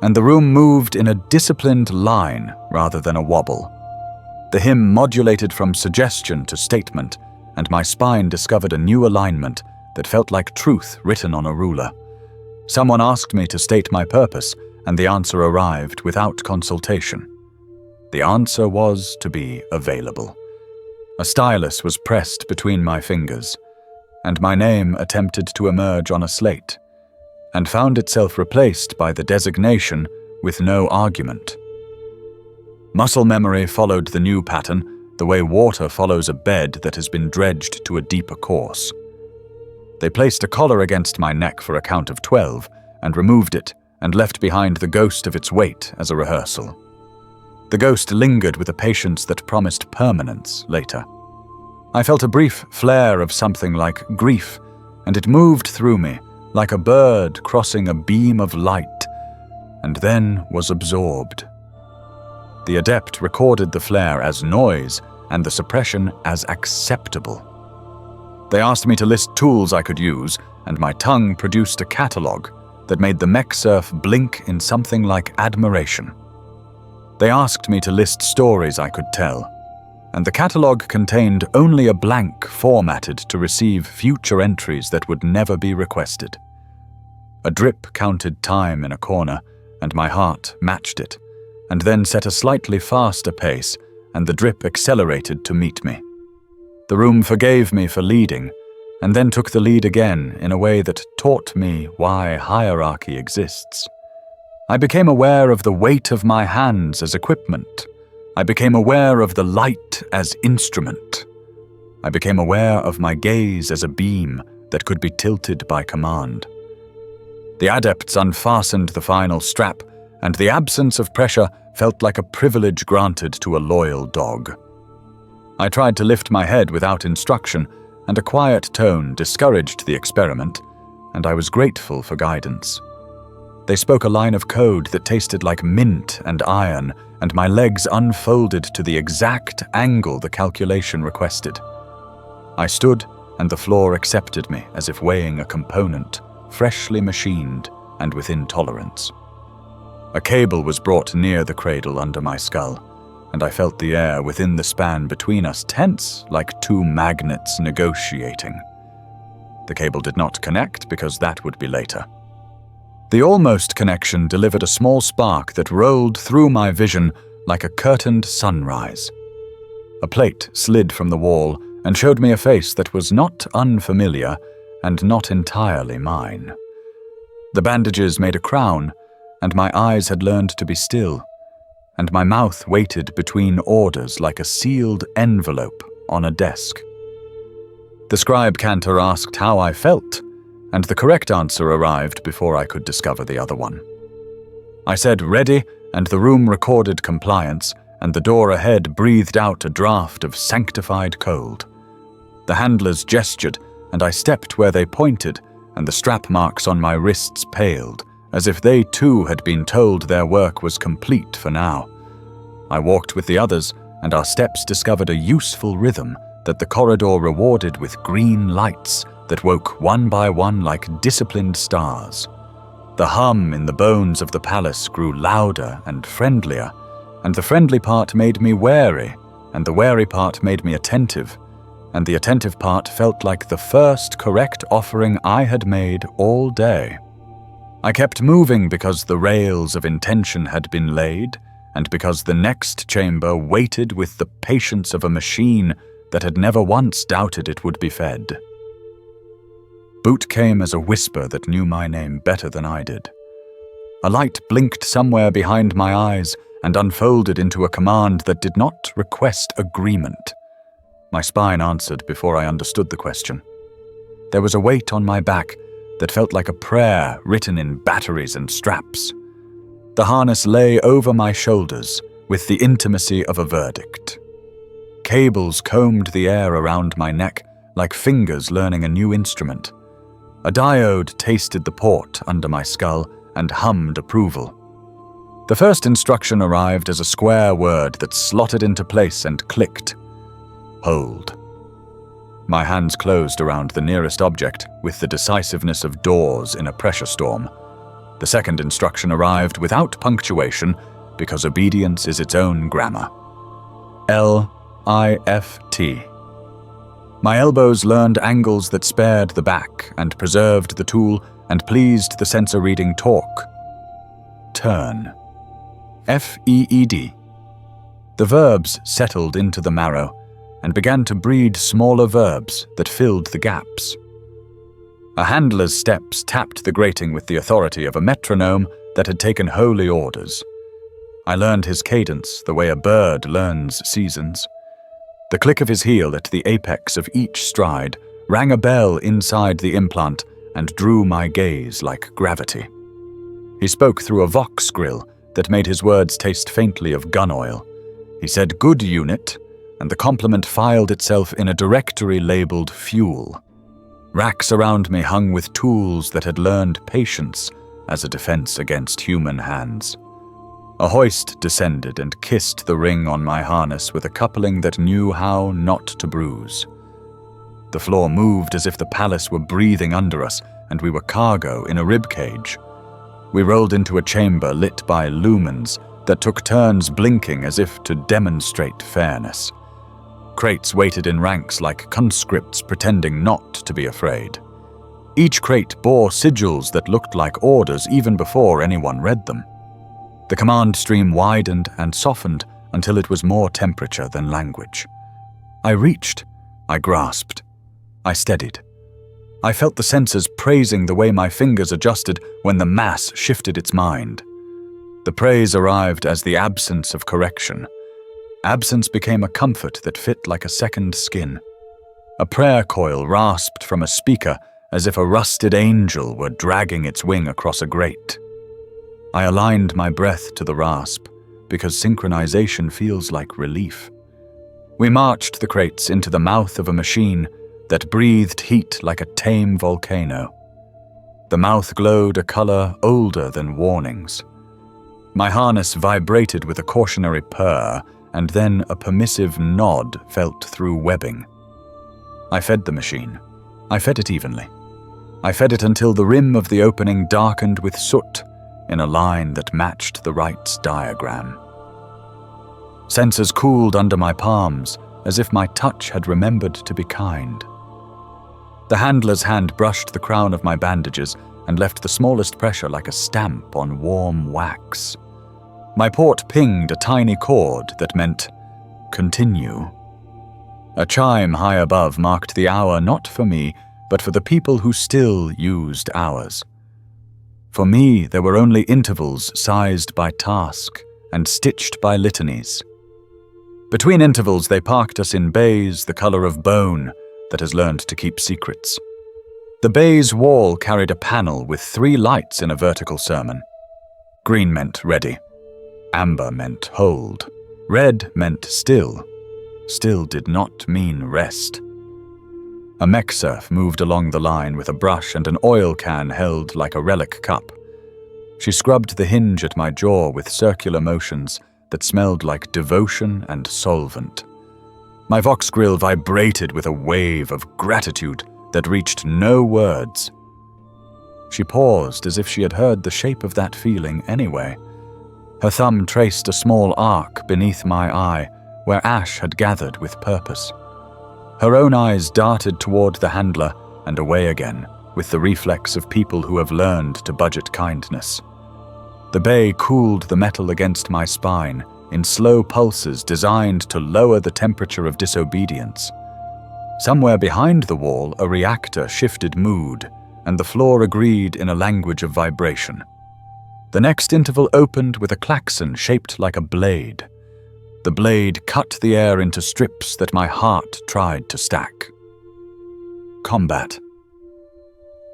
and the room moved in a disciplined line rather than a wobble. The hymn modulated from suggestion to statement, and my spine discovered a new alignment that felt like truth written on a ruler. Someone asked me to state my purpose, and the answer arrived without consultation. The answer was to be available. A stylus was pressed between my fingers, and my name attempted to emerge on a slate, and found itself replaced by the designation with no argument. Muscle memory followed the new pattern the way water follows a bed that has been dredged to a deeper course. They placed a collar against my neck for a count of 12 and removed it and left behind the ghost of its weight as a rehearsal. The ghost lingered with a patience that promised permanence later. I felt a brief flare of something like grief, and it moved through me like a bird crossing a beam of light, and then was absorbed. The adept recorded the flare as noise and the suppression as acceptable. They asked me to list tools I could use, and my tongue produced a catalogue that made the mech serf blink in something like admiration. They asked me to list stories I could tell, and the catalogue contained only a blank formatted to receive future entries that would never be requested. A drip counted time in a corner, and my heart matched it, and then set a slightly faster pace, and the drip accelerated to meet me. The room forgave me for leading, and then took the lead again in a way that taught me why hierarchy exists. I became aware of the weight of my hands as equipment. I became aware of the light as instrument. I became aware of my gaze as a beam that could be tilted by command. The adepts unfastened the final strap, and the absence of pressure felt like a privilege granted to a loyal dog. I tried to lift my head without instruction, and a quiet tone discouraged the experiment, and I was grateful for guidance. They spoke a line of code that tasted like mint and iron, and my legs unfolded to the exact angle the calculation requested. I stood, and the floor accepted me as if weighing a component, freshly machined and within tolerance. A cable was brought near the cradle under my skull, and I felt the air within the span between us tense like two magnets negotiating. The cable did not connect because that would be later. The almost connection delivered a small spark that rolled through my vision like a curtained sunrise. A plate slid from the wall and showed me a face that was not unfamiliar and not entirely mine. The bandages made a crown, and my eyes had learned to be still, and my mouth waited between orders like a sealed envelope on a desk. The scribe cantor asked how I felt, and the correct answer arrived before I could discover the other one. I said ready, and the room recorded compliance, and the door ahead breathed out a draft of sanctified cold. The handlers gestured, and I stepped where they pointed, and the strap marks on my wrists paled, as if they too had been told their work was complete for now. I walked with the others, and our steps discovered a useful rhythm that the corridor rewarded with green lights that woke one by one like disciplined stars. The hum in the bones of the palace grew louder and friendlier, and the friendly part made me wary, and the wary part made me attentive, and the attentive part felt like the first correct offering I had made all day. I kept moving because the rails of intention had been laid, and because the next chamber waited with the patience of a machine that had never once doubted it would be fed. Boot came as a whisper that knew my name better than I did. A light blinked somewhere behind my eyes and unfolded into a command that did not request agreement. My spine answered before I understood the question. There was a weight on my back that felt like a prayer written in batteries and straps. The harness lay over my shoulders with the intimacy of a verdict. Cables combed the air around my neck like fingers learning a new instrument. A diode tasted the port under my skull and hummed approval. The first instruction arrived as a square word that slotted into place and clicked. Hold. My hands closed around the nearest object with the decisiveness of doors in a pressure storm. The second instruction arrived without punctuation because obedience is its own grammar. L-I-F-T. My elbows learned angles that spared the back and preserved the tool and pleased the sensor reading torque. Turn. F-E-E-D. The verbs settled into the marrow and began to breed smaller verbs that filled the gaps. A handler's steps tapped the grating with the authority of a metronome that had taken holy orders. I learned his cadence the way a bird learns seasons. The click of his heel at the apex of each stride rang a bell inside the implant and drew my gaze like gravity. He spoke through a Vox grill that made his words taste faintly of gun oil. He said, "Good unit," and the compliment filed itself in a directory labeled fuel. Racks around me hung with tools that had learned patience, as a defense against human hands. A hoist descended and kissed the ring on my harness with a coupling that knew how not to bruise. The floor moved as if the palace were breathing under us, and we were cargo in a ribcage. We rolled into a chamber lit by lumens that took turns blinking as if to demonstrate fairness. Crates waited in ranks like conscripts pretending not to be afraid. Each crate bore sigils that looked like orders even before anyone read them. The command stream widened and softened until it was more temperature than language. I reached. I grasped. I steadied. I felt the sensors praising the way my fingers adjusted when the mass shifted its mind. The praise arrived as the absence of correction. Absence became a comfort that fit like a second skin. A prayer coil rasped from a speaker as if a rusted angel were dragging its wing across a grate. I aligned my breath to the rasp, because synchronization feels like relief. We marched the crates into the mouth of a machine that breathed heat like a tame volcano. The mouth glowed a color older than warnings. My harness vibrated with a cautionary purr, and then a permissive nod felt through webbing. I fed the machine. I fed it evenly. I fed it until the rim of the opening darkened with soot in a line that matched the Wright's diagram. Sensors cooled under my palms, as if my touch had remembered to be kind. The handler's hand brushed the crown of my bandages and left the smallest pressure like a stamp on warm wax. My port pinged a tiny chord that meant, continue. A chime high above marked the hour not for me, but for the people who still used hours. For me, there were only intervals sized by task and stitched by litanies. Between intervals, they parked us in bays the color of bone that has learned to keep secrets. The bay's wall carried a panel with 3 lights in a vertical sermon. Green meant ready. Amber meant hold. Red meant still. Still did not mean rest. A mech serf moved along the line with a brush and an oil can held like a relic cup. She scrubbed the hinge at my jaw with circular motions that smelled like devotion and solvent. My vox grill vibrated with a wave of gratitude that reached no words. She paused as if she had heard the shape of that feeling anyway. Her thumb traced a small arc beneath my eye where ash had gathered with purpose. Her own eyes darted toward the handler and away again, with the reflex of people who have learned to budget kindness. The bay cooled the metal against my spine in slow pulses designed to lower the temperature of disobedience. Somewhere behind the wall, a reactor shifted mood, and the floor agreed in a language of vibration. The next interval opened with a klaxon shaped like a blade. The blade cut the air into strips that my heart tried to stack. Combat.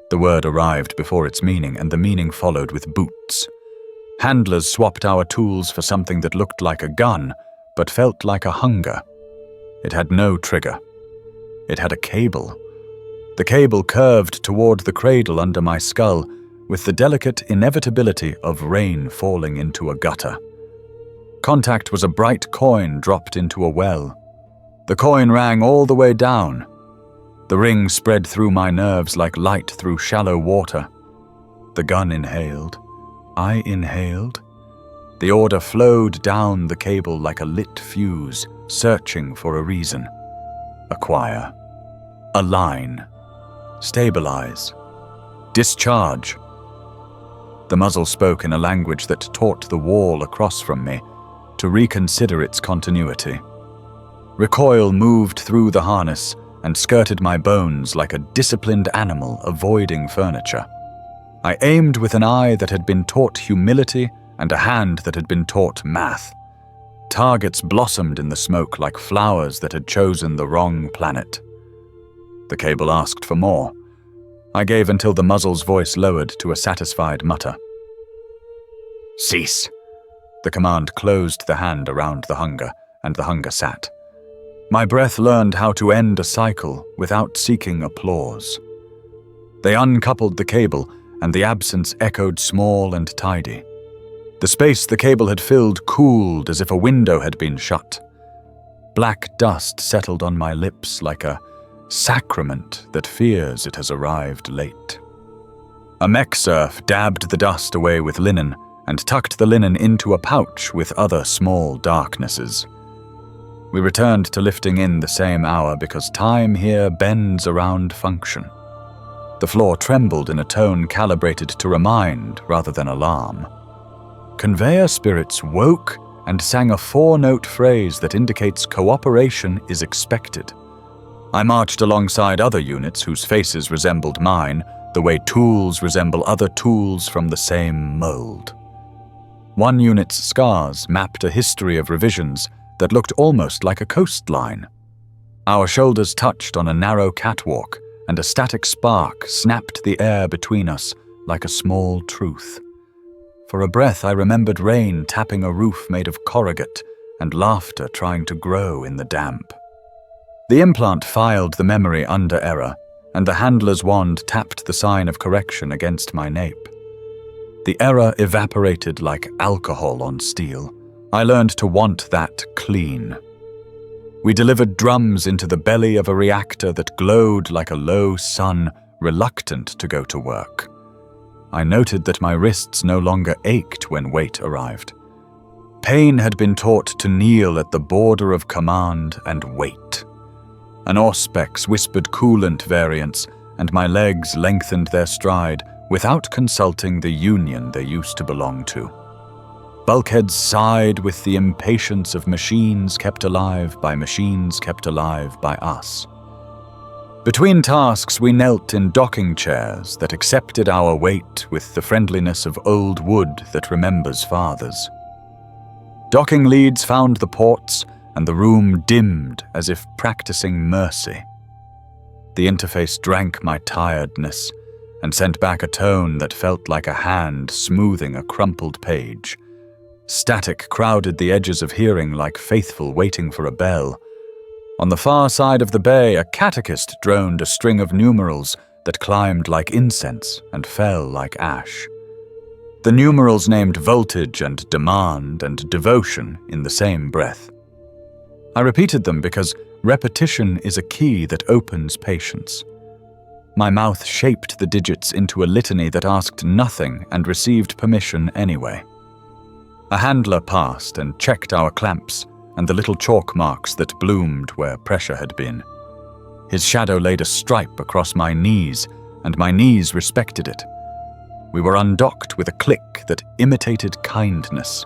The word arrived before its meaning, and the meaning followed with boots. Handlers swapped our tools for something that looked like a gun, but felt like a hunger. It had no trigger. It had a cable. The cable curved toward the cradle under my skull, with the delicate inevitability of rain falling into a gutter. Contact was a bright coin dropped into a well. The coin rang all the way down. The ring spread through my nerves like light through shallow water. The gun inhaled. I inhaled. The order flowed down the cable like a lit fuse, searching for a reason. Acquire. Align. Stabilize. Discharge. The muzzle spoke in a language that taught the wall across from me to reconsider its continuity. Recoil moved through the harness and skirted my bones like a disciplined animal avoiding furniture. I aimed with an eye that had been taught humility and a hand that had been taught math. Targets blossomed in the smoke like flowers that had chosen the wrong planet. The cable asked for more. I gave until the muzzle's voice lowered to a satisfied mutter. Cease. The command closed the hand around the hunger, and the hunger sat. My breath learned how to end a cycle without seeking applause. They uncoupled the cable, and the absence echoed small and tidy. The space the cable had filled cooled as if a window had been shut. Black dust settled on my lips like a sacrament that fears it has arrived late. A mech serf dabbed the dust away with linen and tucked the linen into a pouch with other small darknesses. We returned to lifting in the same hour because time here bends around function. The floor trembled in a tone calibrated to remind rather than alarm. Conveyor spirits woke and sang a 4-note phrase that indicates cooperation is expected. I marched alongside other units whose faces resembled mine, the way tools resemble other tools from the same mold. One unit's scars mapped a history of revisions that looked almost like a coastline. Our shoulders touched on a narrow catwalk, and a static spark snapped the air between us like a small truth. For a breath, I remembered rain tapping a roof made of corrugate and laughter trying to grow in the damp. The implant filed the memory under error, and the handler's wand tapped the sign of correction against my nape. The error evaporated like alcohol on steel. I learned to want that clean. We delivered drums into the belly of a reactor that glowed like a low sun, reluctant to go to work. I noted that my wrists no longer ached when weight arrived. Pain had been taught to kneel at the border of command and wait. An auspex whispered coolant variants, and my legs lengthened their stride without consulting the union they used to belong to. Bulkheads sighed with the impatience of machines kept alive by machines kept alive by us. Between tasks, we knelt in docking chairs that accepted our weight with the friendliness of old wood that remembers fathers. Docking leads found the ports, and the room dimmed as if practicing mercy. The interface drank my tiredness and sent back a tone that felt like a hand smoothing a crumpled page. Static crowded the edges of hearing like faithful waiting for a bell. On the far side of the bay, a catechist droned a string of numerals that climbed like incense and fell like ash. The numerals named voltage and demand and devotion in the same breath. I repeated them because repetition is a key that opens patience. My mouth shaped the digits into a litany that asked nothing and received permission anyway. A handler passed and checked our clamps and the little chalk marks that bloomed where pressure had been. His shadow laid a stripe across my knees, and my knees respected it. We were undocked with a click that imitated kindness.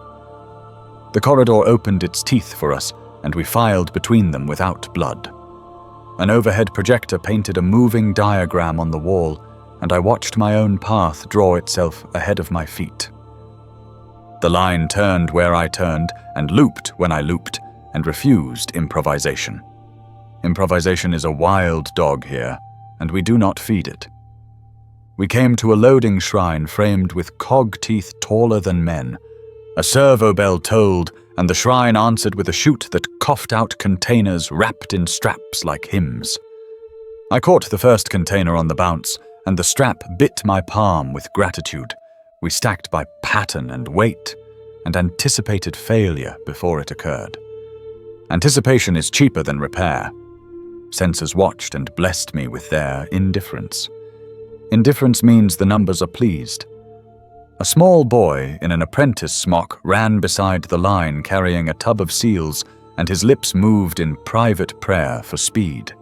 The corridor opened its teeth for us, and we filed between them without blood. An overhead projector painted a moving diagram on the wall, and I watched my own path draw itself ahead of my feet. The line turned where I turned, and looped when I looped, and refused improvisation. Improvisation is a wild dog here, and we do not feed it. We came to a loading shrine framed with cog teeth taller than men. A servo bell tolled, and the shrine answered with a chute that coughed out containers wrapped in straps like hymns. I caught the first container on the bounce, and the strap bit my palm with gratitude. We stacked by pattern and weight, and anticipated failure before it occurred. Anticipation is cheaper than repair. Sensors watched and blessed me with their indifference. Indifference means the numbers are pleased. A small boy in an apprentice smock ran beside the line carrying a tub of seals, and his lips moved in private prayer for speed.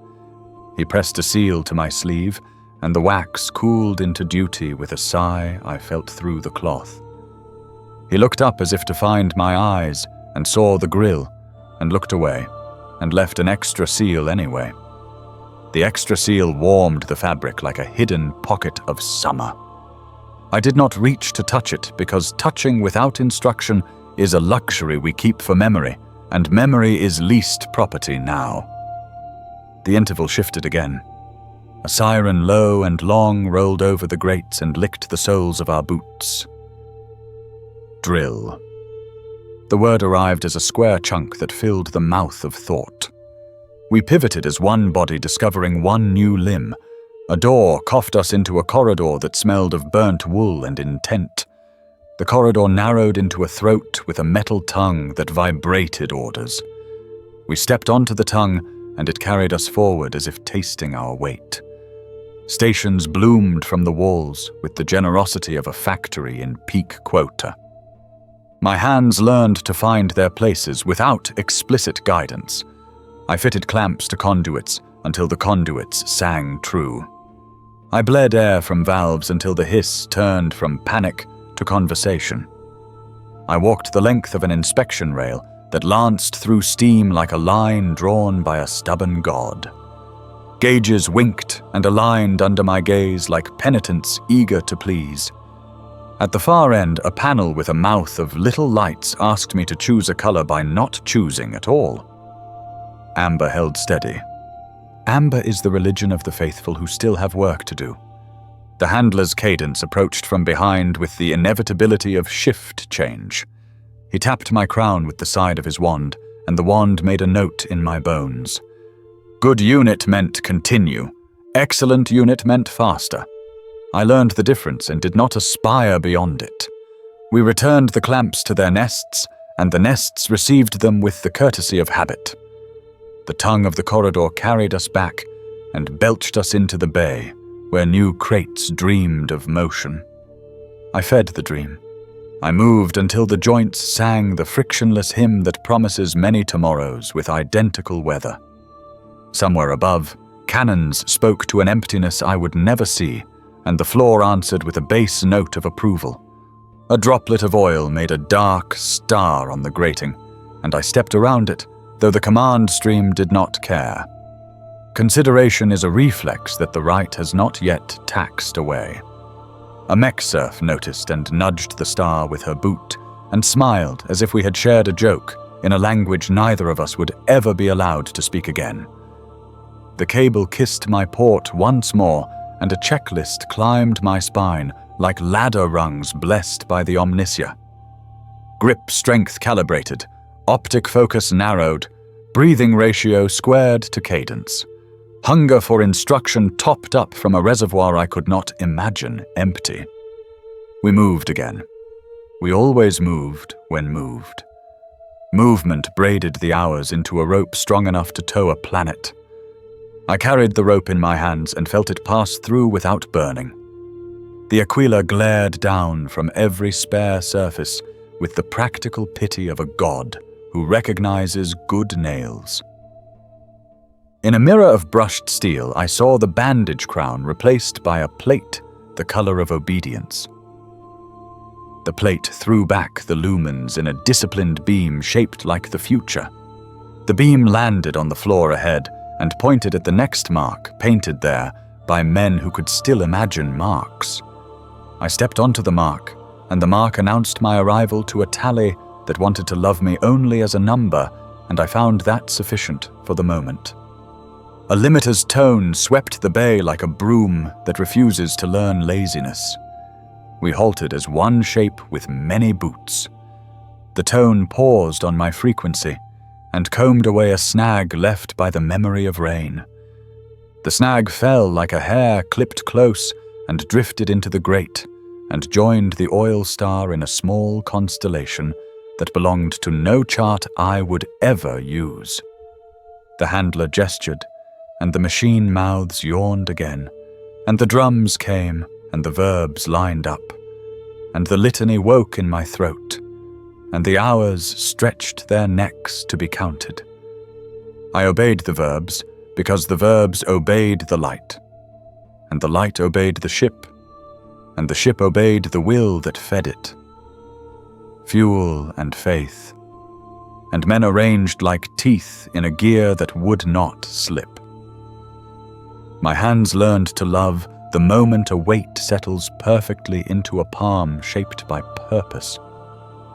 He pressed a seal to my sleeve, and the wax cooled into duty with a sigh I felt through the cloth. He looked up as if to find my eyes, and saw the grill, and looked away, and left an extra seal anyway. The extra seal warmed the fabric like a hidden pocket of summer. I did not reach to touch it because touching without instruction is a luxury we keep for memory, and memory is leased property now. The interval shifted again. A siren low and long rolled over the grates and licked the soles of our boots. Drill. The word arrived as a square chunk that filled the mouth of thought. We pivoted as one body discovering one new limb, A door coughed us into a corridor that smelled of burnt wool and intent. The corridor narrowed into a throat with a metal tongue that vibrated orders. We stepped onto the tongue, and it carried us forward as if tasting our weight. Stations bloomed from the walls with the generosity of a factory in peak quota. My hands learned to find their places without explicit guidance. I fitted clamps to conduits until the conduits sang true. I bled air from valves until the hiss turned from panic to conversation. I walked the length of an inspection rail that lanced through steam like a line drawn by a stubborn god. Gauges winked and aligned under my gaze like penitents eager to please. At the far end, a panel with a mouth of little lights asked me to choose a color by not choosing at all. Amber held steady. Amber is the religion of the faithful who still have work to do. The handler's cadence approached from behind with the inevitability of shift change. He tapped my crown with the side of his wand, and the wand made a note in my bones. Good unit meant continue. Excellent unit meant faster. I learned the difference and did not aspire beyond it. We returned the clamps to their nests, and the nests received them with the courtesy of habit. The tongue of the corridor carried us back and belched us into the bay, where new crates dreamed of motion. I fed the dream. I moved until the joints sang the frictionless hymn that promises many tomorrows with identical weather. Somewhere above, cannons spoke to an emptiness I would never see, and the floor answered with a bass note of approval. A droplet of oil made a dark star on the grating, and I stepped around it, though the command stream did not care. Consideration is a reflex that the right has not yet taxed away. A mech serf noticed and nudged the star with her boot, and smiled as if we had shared a joke in a language neither of us would ever be allowed to speak again. The cable kissed my port once more, and a checklist climbed my spine like ladder rungs blessed by the omniscia. Grip strength calibrated, optic focus narrowed, breathing ratio squared to cadence. Hunger for instruction topped up from a reservoir I could not imagine empty. We moved again. We always moved when moved. Movement braided the hours into a rope strong enough to tow a planet. I carried the rope in my hands and felt it pass through without burning. The Aquila glared down from every spare surface with the practical pity of a god who recognizes good nails. In a mirror of brushed steel, I saw the bandage crown replaced by a plate the color of obedience. The plate threw back the lumens in a disciplined beam shaped like the future. The beam landed on the floor ahead and pointed at the next mark painted there by men who could still imagine marks. I stepped onto the mark, and the mark announced my arrival to a tally that wanted to love me only as a number, and I found that sufficient for the moment. A limiter's tone swept the bay like a broom that refuses to learn laziness. We halted as one shape with many boots. The tone paused on my frequency and combed away a snag left by the memory of rain. The snag fell like a hair clipped close and drifted into the grate and joined the oil star in a small constellation that belonged to no chart I would ever use. The handler gestured, and the machine mouths yawned again, and the drums came, and the verbs lined up, and the litany woke in my throat, and the hours stretched their necks to be counted. I obeyed the verbs because the verbs obeyed the light, and the light obeyed the ship, and the ship obeyed the will that fed it. Fuel and faith, and men arranged like teeth in a gear that would not slip. My hands learned to love the moment a weight settles perfectly into a palm shaped by purpose.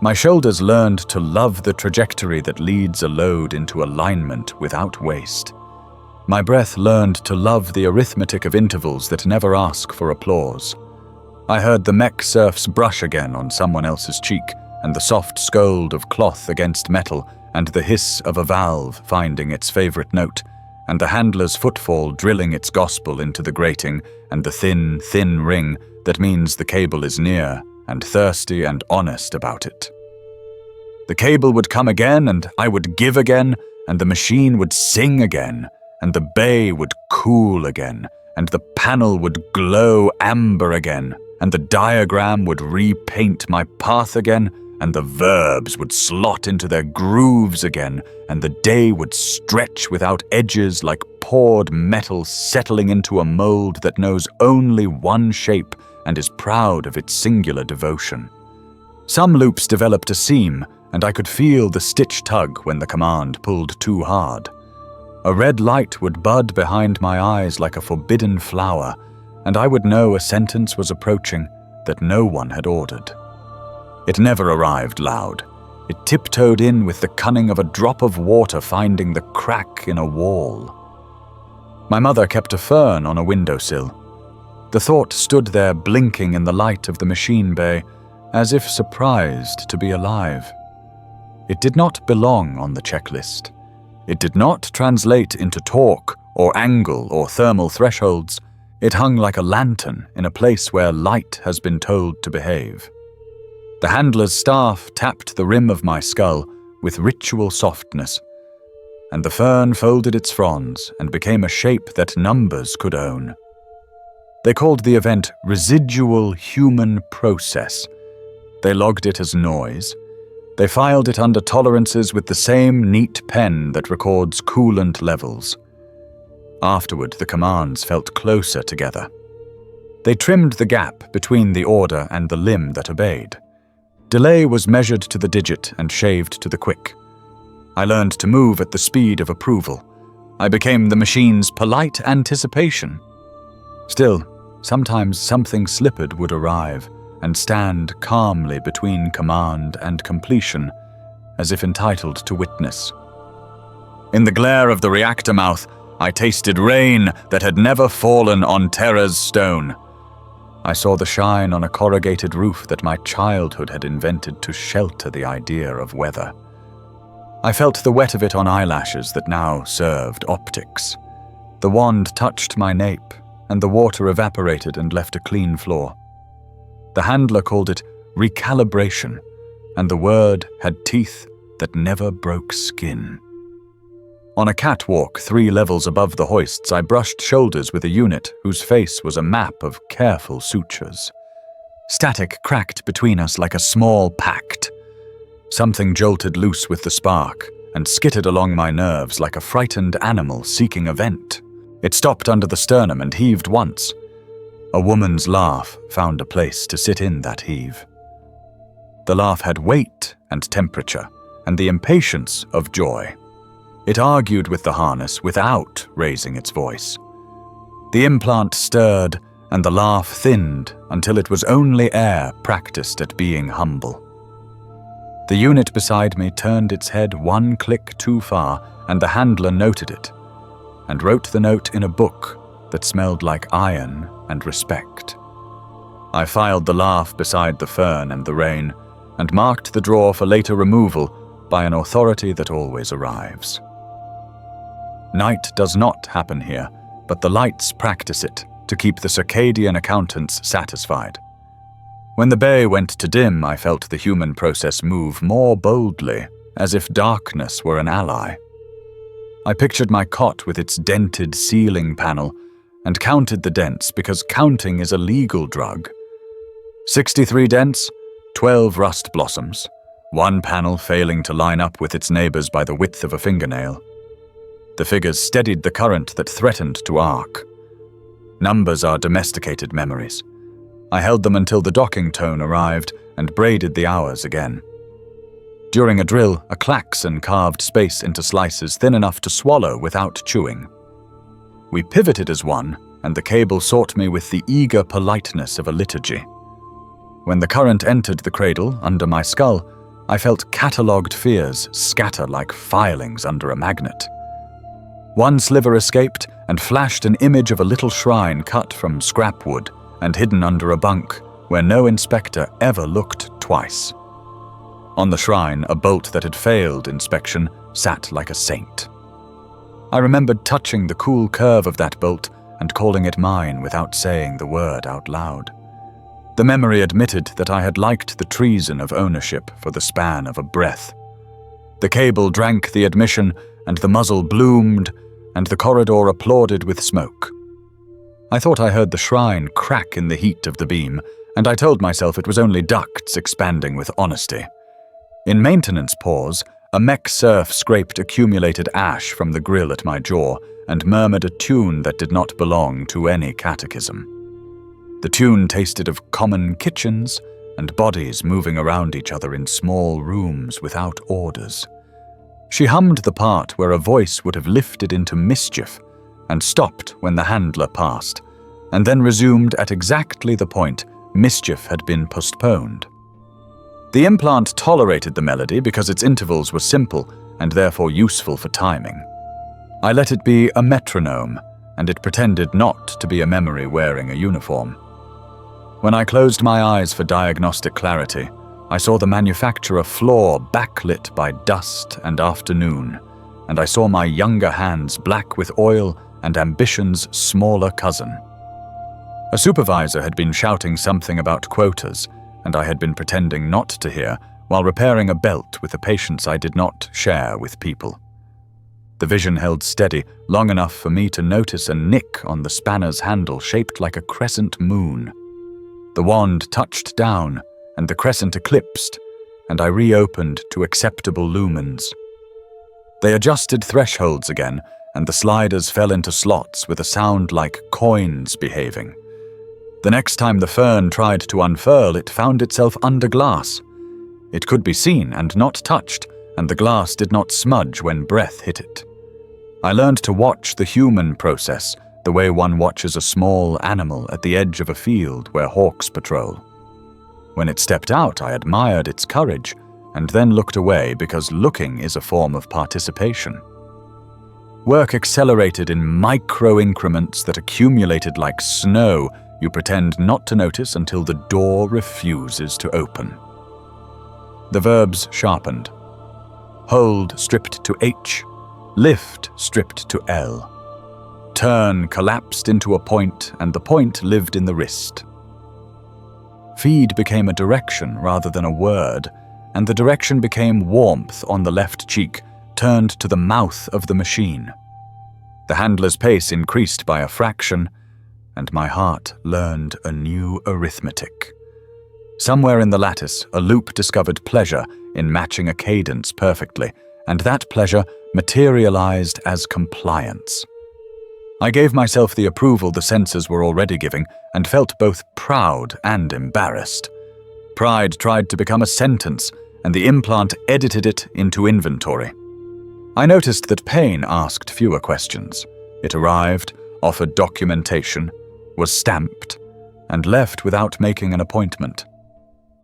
My shoulders learned to love the trajectory that leads a load into alignment without waste. My breath learned to love the arithmetic of intervals that never ask for applause. I heard the mech serf's brush again on someone else's cheek, and the soft scold of cloth against metal, and the hiss of a valve finding its favorite note, and the handler's footfall drilling its gospel into the grating and the thin, thin ring that means the cable is near and thirsty and honest about it. The cable would come again, and I would give again, and the machine would sing again, and the bay would cool again, and the panel would glow amber again, and the diagram would repaint my path again, and the verbs would slot into their grooves again, and the day would stretch without edges like poured metal settling into a mold that knows only one shape and is proud of its singular devotion. Some loops developed a seam, and I could feel the stitch tug when the command pulled too hard. A red light would bud behind my eyes like a forbidden flower, and I would know a sentence was approaching that no one had ordered. It never arrived loud. It tiptoed in with the cunning of a drop of water finding the crack in a wall. My mother kept a fern on a windowsill. The thought stood there blinking in the light of the machine bay, as if surprised to be alive. It did not belong on the checklist. It did not translate into torque or angle or thermal thresholds. It hung like a lantern in a place where light has been told to behave. The handler's staff tapped the rim of my skull with ritual softness, and the fern folded its fronds and became a shape that numbers could own. They called the event residual human process. They logged it as noise. They filed it under tolerances with the same neat pen that records coolant levels. Afterward, the commands felt closer together. They trimmed the gap between the order and the limb that obeyed. Delay was measured to the digit and shaved to the quick. I learned to move at the speed of approval. I became the machine's polite anticipation. Still, sometimes something slippered would arrive and stand calmly between command and completion, as if entitled to witness. In the glare of the reactor mouth, I tasted rain that had never fallen on Terra's stone. I saw the shine on a corrugated roof that my childhood had invented to shelter the idea of weather. I felt the wet of it on eyelashes that now served optics. The wand touched my nape, and the water evaporated and left a clean floor. The handler called it recalibration, and the word had teeth that never broke skin. On a catwalk 3 levels above the hoists, I brushed shoulders with a unit whose face was a map of careful sutures. Static cracked between us like a small pact. Something jolted loose with the spark and skittered along my nerves like a frightened animal seeking a vent. It stopped under the sternum and heaved once. A woman's laugh found a place to sit in that heave. The laugh had weight and temperature, and the impatience of joy. It argued with the harness without raising its voice. The implant stirred, and the laugh thinned until it was only air practiced at being humble. The unit beside me turned its head 1 click too far, and the handler noted it, and wrote the note in a book that smelled like iron and respect. I filed the laugh beside the fern and the rain, and marked the drawer for later removal by an authority that always arrives. Night does not happen here, but the lights practice it to keep the circadian accountants satisfied. When the bay went to dim, I felt the human process move more boldly, as if darkness were an ally. I pictured my cot with its dented ceiling panel and counted the dents because counting is a legal drug. 63 dents, 12 rust blossoms, 1 panel failing to line up with its neighbors by the width of a fingernail. The figures steadied the current that threatened to arc. Numbers are domesticated memories. I held them until the docking tone arrived and braided the hours again. During a drill, a klaxon carved space into slices thin enough to swallow without chewing. We pivoted as one, and the cable sought me with the eager politeness of a liturgy. When the current entered the cradle under my skull, I felt catalogued fears scatter like filings under a magnet. 1 sliver escaped and flashed an image of a little shrine cut from scrap wood and hidden under a bunk where no inspector ever looked twice. On the shrine, a bolt that had failed inspection sat like a saint. I remembered touching the cool curve of that bolt and calling it mine without saying the word out loud. The memory admitted that I had liked the treason of ownership for the span of a breath. The cable drank the admission, and the muzzle bloomed, and the corridor applauded with smoke. I thought I heard the shrine crack in the heat of the beam, and I told myself it was only ducts expanding with honesty. In maintenance pause, a mech serf scraped accumulated ash from the grill at my jaw and murmured a tune that did not belong to any catechism. The tune tasted of common kitchens and bodies moving around each other in small rooms without orders. She hummed the part where a voice would have lifted into mischief and stopped when the handler passed, and then resumed at exactly the point mischief had been postponed. The implant tolerated the melody because its intervals were simple and therefore useful for timing. I let it be a metronome, and it pretended not to be a memory wearing a uniform. When I closed my eyes for diagnostic clarity, I saw the manufacturer floor backlit by dust and afternoon, and I saw my younger hands black with oil and ambition's smaller cousin. A supervisor had been shouting something about quotas, and I had been pretending not to hear while repairing a belt with a patience I did not share with people. The vision held steady long enough for me to notice a nick on the spanner's handle shaped like a crescent moon. The wand touched down, and the crescent eclipsed, and I reopened to acceptable lumens. They adjusted thresholds again, and the sliders fell into slots with a sound like coins behaving. The next time the fern tried to unfurl, it found itself under glass. It could be seen and not touched, and the glass did not smudge when breath hit it. I learned to watch the human process the way one watches a small animal at the edge of a field where hawks patrol. When it stepped out, I admired its courage, and then looked away because looking is a form of participation. Work accelerated in micro-increments that accumulated like snow you pretend not to notice until the door refuses to open. The verbs sharpened. Hold stripped to H, lift stripped to L. Turn collapsed into a point, and the point lived in the wrist. Feed became a direction rather than a word, and the direction became warmth on the left cheek, turned to the mouth of the machine. The handler's pace increased by a fraction, and my heart learned a new arithmetic. Somewhere in the lattice, a loop discovered pleasure in matching a cadence perfectly, and that pleasure materialized as compliance. I gave myself the approval the senses were already giving, and felt both proud and embarrassed. Pride tried to become a sentence, and the implant edited it into inventory. I noticed that pain asked fewer questions. It arrived, offered documentation, was stamped, and left without making an appointment.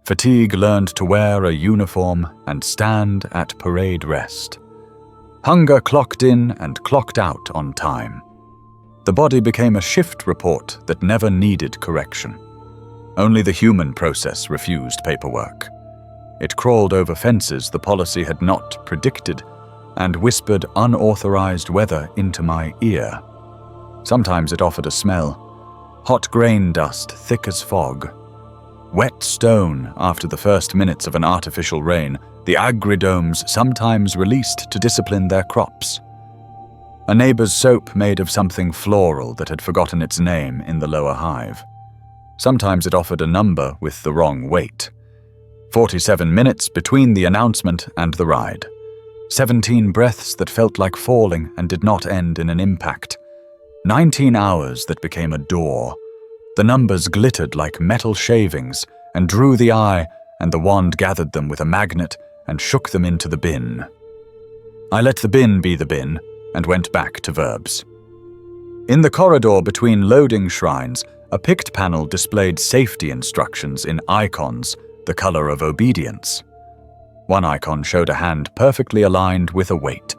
Fatigue learned to wear a uniform and stand at parade rest. Hunger clocked in and clocked out on time. The body became a shift report that never needed correction. Only the human process refused paperwork. It crawled over fences the policy had not predicted and whispered unauthorized weather into my ear. Sometimes it offered a smell. Hot grain dust, thick as fog. Wet stone after the first minutes of an artificial rain, the agridomes sometimes released to discipline their crops. A neighbor's soap made of something floral that had forgotten its name in the lower hive. Sometimes it offered a number with the wrong weight. 47 minutes between the announcement and the ride. 17 breaths that felt like falling and did not end in an impact. 19 hours that became a door. The numbers glittered like metal shavings and drew the eye, and the wand gathered them with a magnet and shook them into the bin. I let the bin be the bin and went back to verbs. In the corridor between loading shrines, a pict panel displayed safety instructions in icons, the color of obedience. One icon showed a hand perfectly aligned with a weight,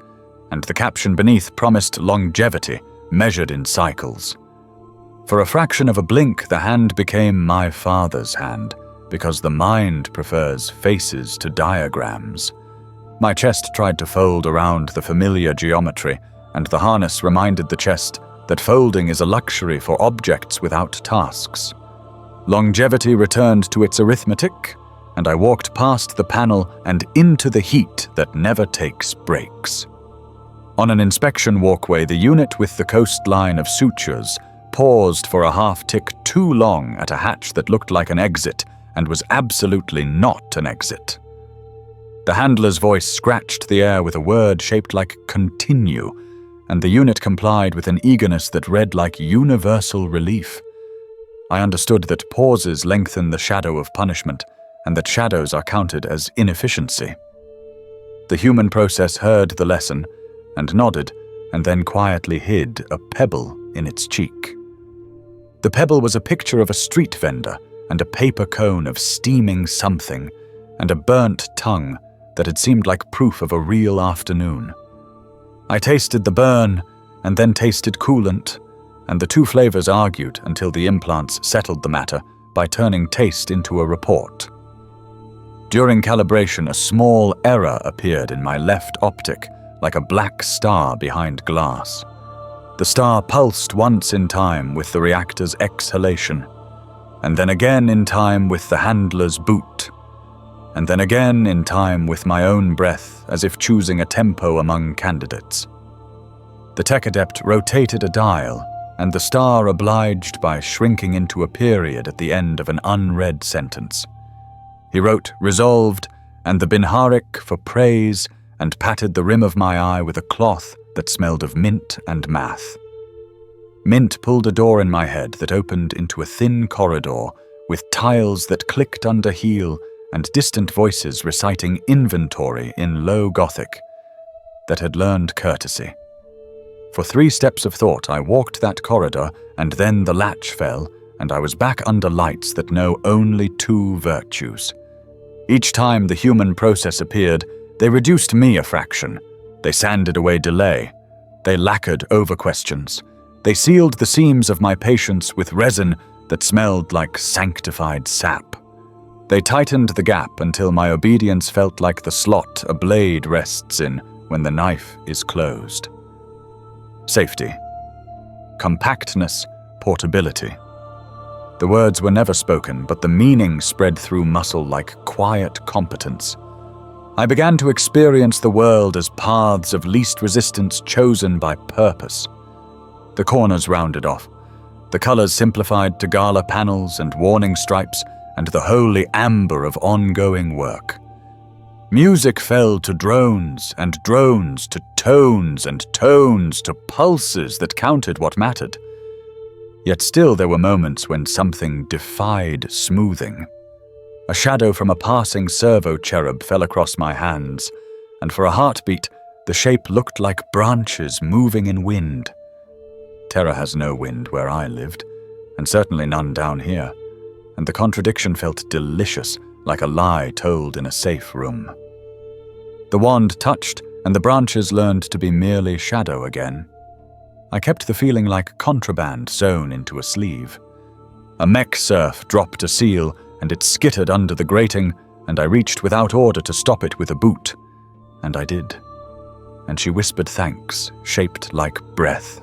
and the caption beneath promised longevity, measured in cycles. For a fraction of a blink, the hand became my father's hand, because the mind prefers faces to diagrams. My chest tried to fold around the familiar geometry, and the harness reminded the chest that folding is a luxury for objects without tasks. Longevity returned to its arithmetic, and I walked past the panel and into the heat that never takes breaks. On an inspection walkway, the unit with the coastline of sutures paused for a half-tick too long at a hatch that looked like an exit and was absolutely not an exit. The handler's voice scratched the air with a word shaped like continue, and the unit complied with an eagerness that read like universal relief. I understood that pauses lengthen the shadow of punishment, and that shadows are counted as inefficiency. The human process heard the lesson and nodded, and then quietly hid a pebble in its cheek. The pebble was a picture of a street vendor and a paper cone of steaming something, and a burnt tongue that had seemed like proof of a real afternoon. I tasted the burn and then tasted coolant, and the two flavors argued until the implants settled the matter by turning taste into a report. During calibration, a small error appeared in my left optic, like a black star behind glass. The star pulsed once in time with the reactor's exhalation, and then again in time with the handler's boot, and then again in time with my own breath, as if choosing a tempo among candidates. The tech adept rotated a dial, and the star obliged by shrinking into a period at the end of an unread sentence. He wrote resolved and the binharik for praise and patted the rim of my eye with a cloth that smelled of mint and math. Mint pulled a door in my head that opened into a thin corridor with tiles that clicked under heel and distant voices reciting inventory in low Gothic that had learned courtesy. For 3 steps of thought, I walked that corridor, and then the latch fell, and I was back under lights that know only 2 virtues. Each time the human process appeared, they reduced me a fraction. They sanded away delay. They lacquered over questions. They sealed the seams of my patience with resin that smelled like sanctified sap. They tightened the gap until my obedience felt like the slot a blade rests in when the knife is closed. Safety. Compactness, portability. The words were never spoken, but the meaning spread through muscle like quiet competence. I began to experience the world as paths of least resistance chosen by purpose. The corners rounded off, the colors simplified to gala panels and warning stripes, and the holy amber of ongoing work. Music fell to drones, and drones to tones, and tones to pulses that counted what mattered. Yet still there were moments when something defied smoothing. A shadow from a passing servo cherub fell across my hands, and for a heartbeat, the shape looked like branches moving in wind. Terror has no wind where I lived, and certainly none down here, and the contradiction felt delicious, like a lie told in a safe room. The wand touched, and the branches learned to be merely shadow again. I kept the feeling like contraband sewn into a sleeve. A mech surf dropped a seal, and it skittered under the grating, and I reached without order to stop it with a boot. And I did. And she whispered thanks, shaped like breath.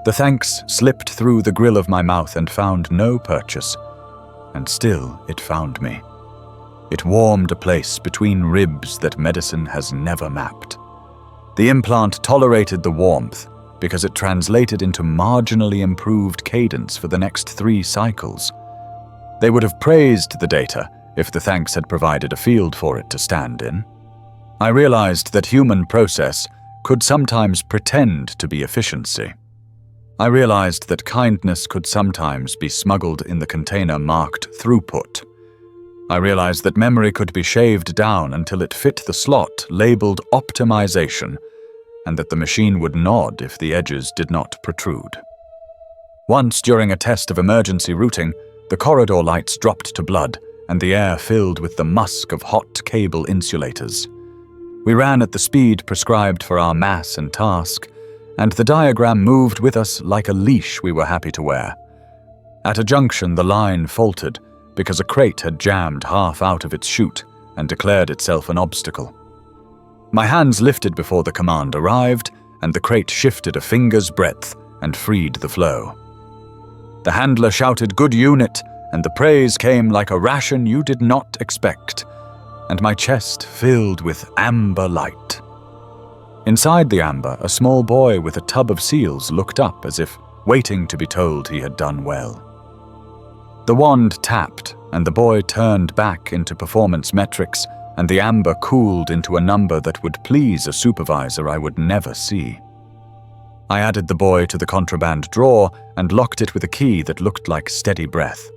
The thanks slipped through the grill of my mouth and found no purchase. And still it found me. It warmed a place between ribs that medicine has never mapped. The implant tolerated the warmth because it translated into marginally improved cadence for the next 3 cycles. They would have praised the data if the thanks had provided a field for it to stand in. I realized that human process could sometimes pretend to be efficiency. I realized that kindness could sometimes be smuggled in the container marked throughput. I realized that memory could be shaved down until it fit the slot labeled optimization, and that the machine would nod if the edges did not protrude. Once, during a test of emergency routing, the corridor lights dropped to blood, and the air filled with the musk of hot cable insulators. We ran at the speed prescribed for our mass and task, and the diagram moved with us like a leash we were happy to wear. At a junction, the line faltered because a crate had jammed half out of its chute and declared itself an obstacle. My hands lifted before the command arrived, and the crate shifted a finger's breadth and freed the flow. The handler shouted, "Good unit," and the praise came like a ration you did not expect, and my chest filled with amber light. Inside the amber, a small boy with a tub of seals looked up as if waiting to be told he had done well. The wand tapped, and the boy turned back into performance metrics, and the amber cooled into a number that would please a supervisor I would never see. I added the boy to the contraband drawer and locked it with a key that looked like steady breath.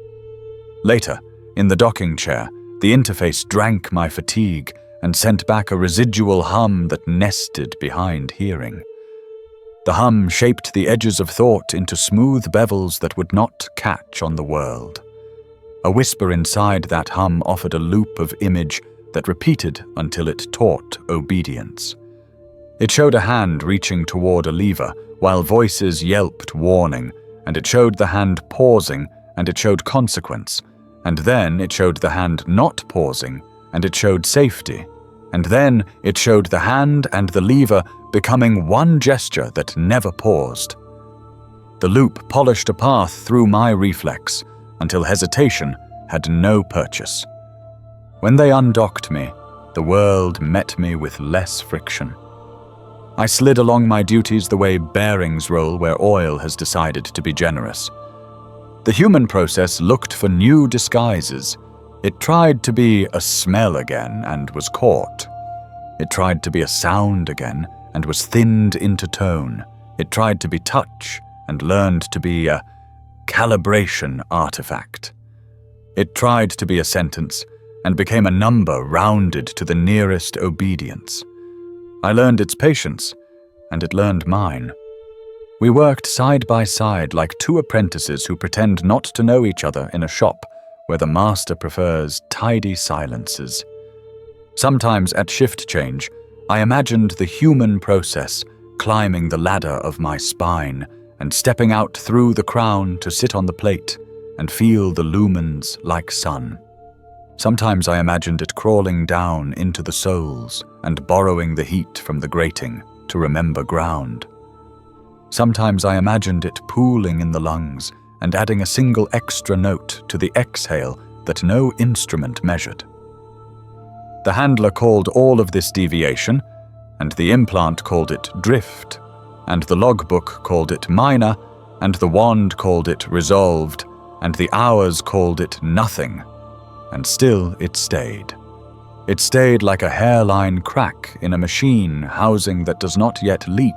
Later, in the docking chair, the interface drank my fatigue and sent back a residual hum that nested behind hearing. The hum shaped the edges of thought into smooth bevels that would not catch on the world. A whisper inside that hum offered a loop of image that repeated until it taught obedience. It showed a hand reaching toward a lever, while voices yelped warning, and it showed the hand pausing, and it showed consequence, and then it showed the hand not pausing, and it showed safety, and then it showed the hand and the lever becoming one gesture that never paused. The loop polished a path through my reflex until hesitation had no purchase. When they undocked me, the world met me with less friction. I slid along my duties the way bearings roll where oil has decided to be generous. The human process looked for new disguises. It tried to be a smell again and was caught. It tried to be a sound again and was thinned into tone. It tried to be touch and learned to be a calibration artifact. It tried to be a sentence and became a number rounded to the nearest obedience. I learned its patience, and it learned mine. We worked side by side like two apprentices who pretend not to know each other in a shop where the master prefers tidy silences. Sometimes at shift change, I imagined the human process climbing the ladder of my spine and stepping out through the crown to sit on the plate and feel the lumens like sun. Sometimes I imagined it crawling down into the soles and borrowing the heat from the grating to remember ground. Sometimes I imagined it pooling in the lungs and adding a single extra note to the exhale that no instrument measured. The handler called all of this deviation, and the implant called it drift, and the logbook called it minor, and the wand called it resolved, and the hours called it nothing, and still it stayed. It stayed like a hairline crack in a machine housing that does not yet leak,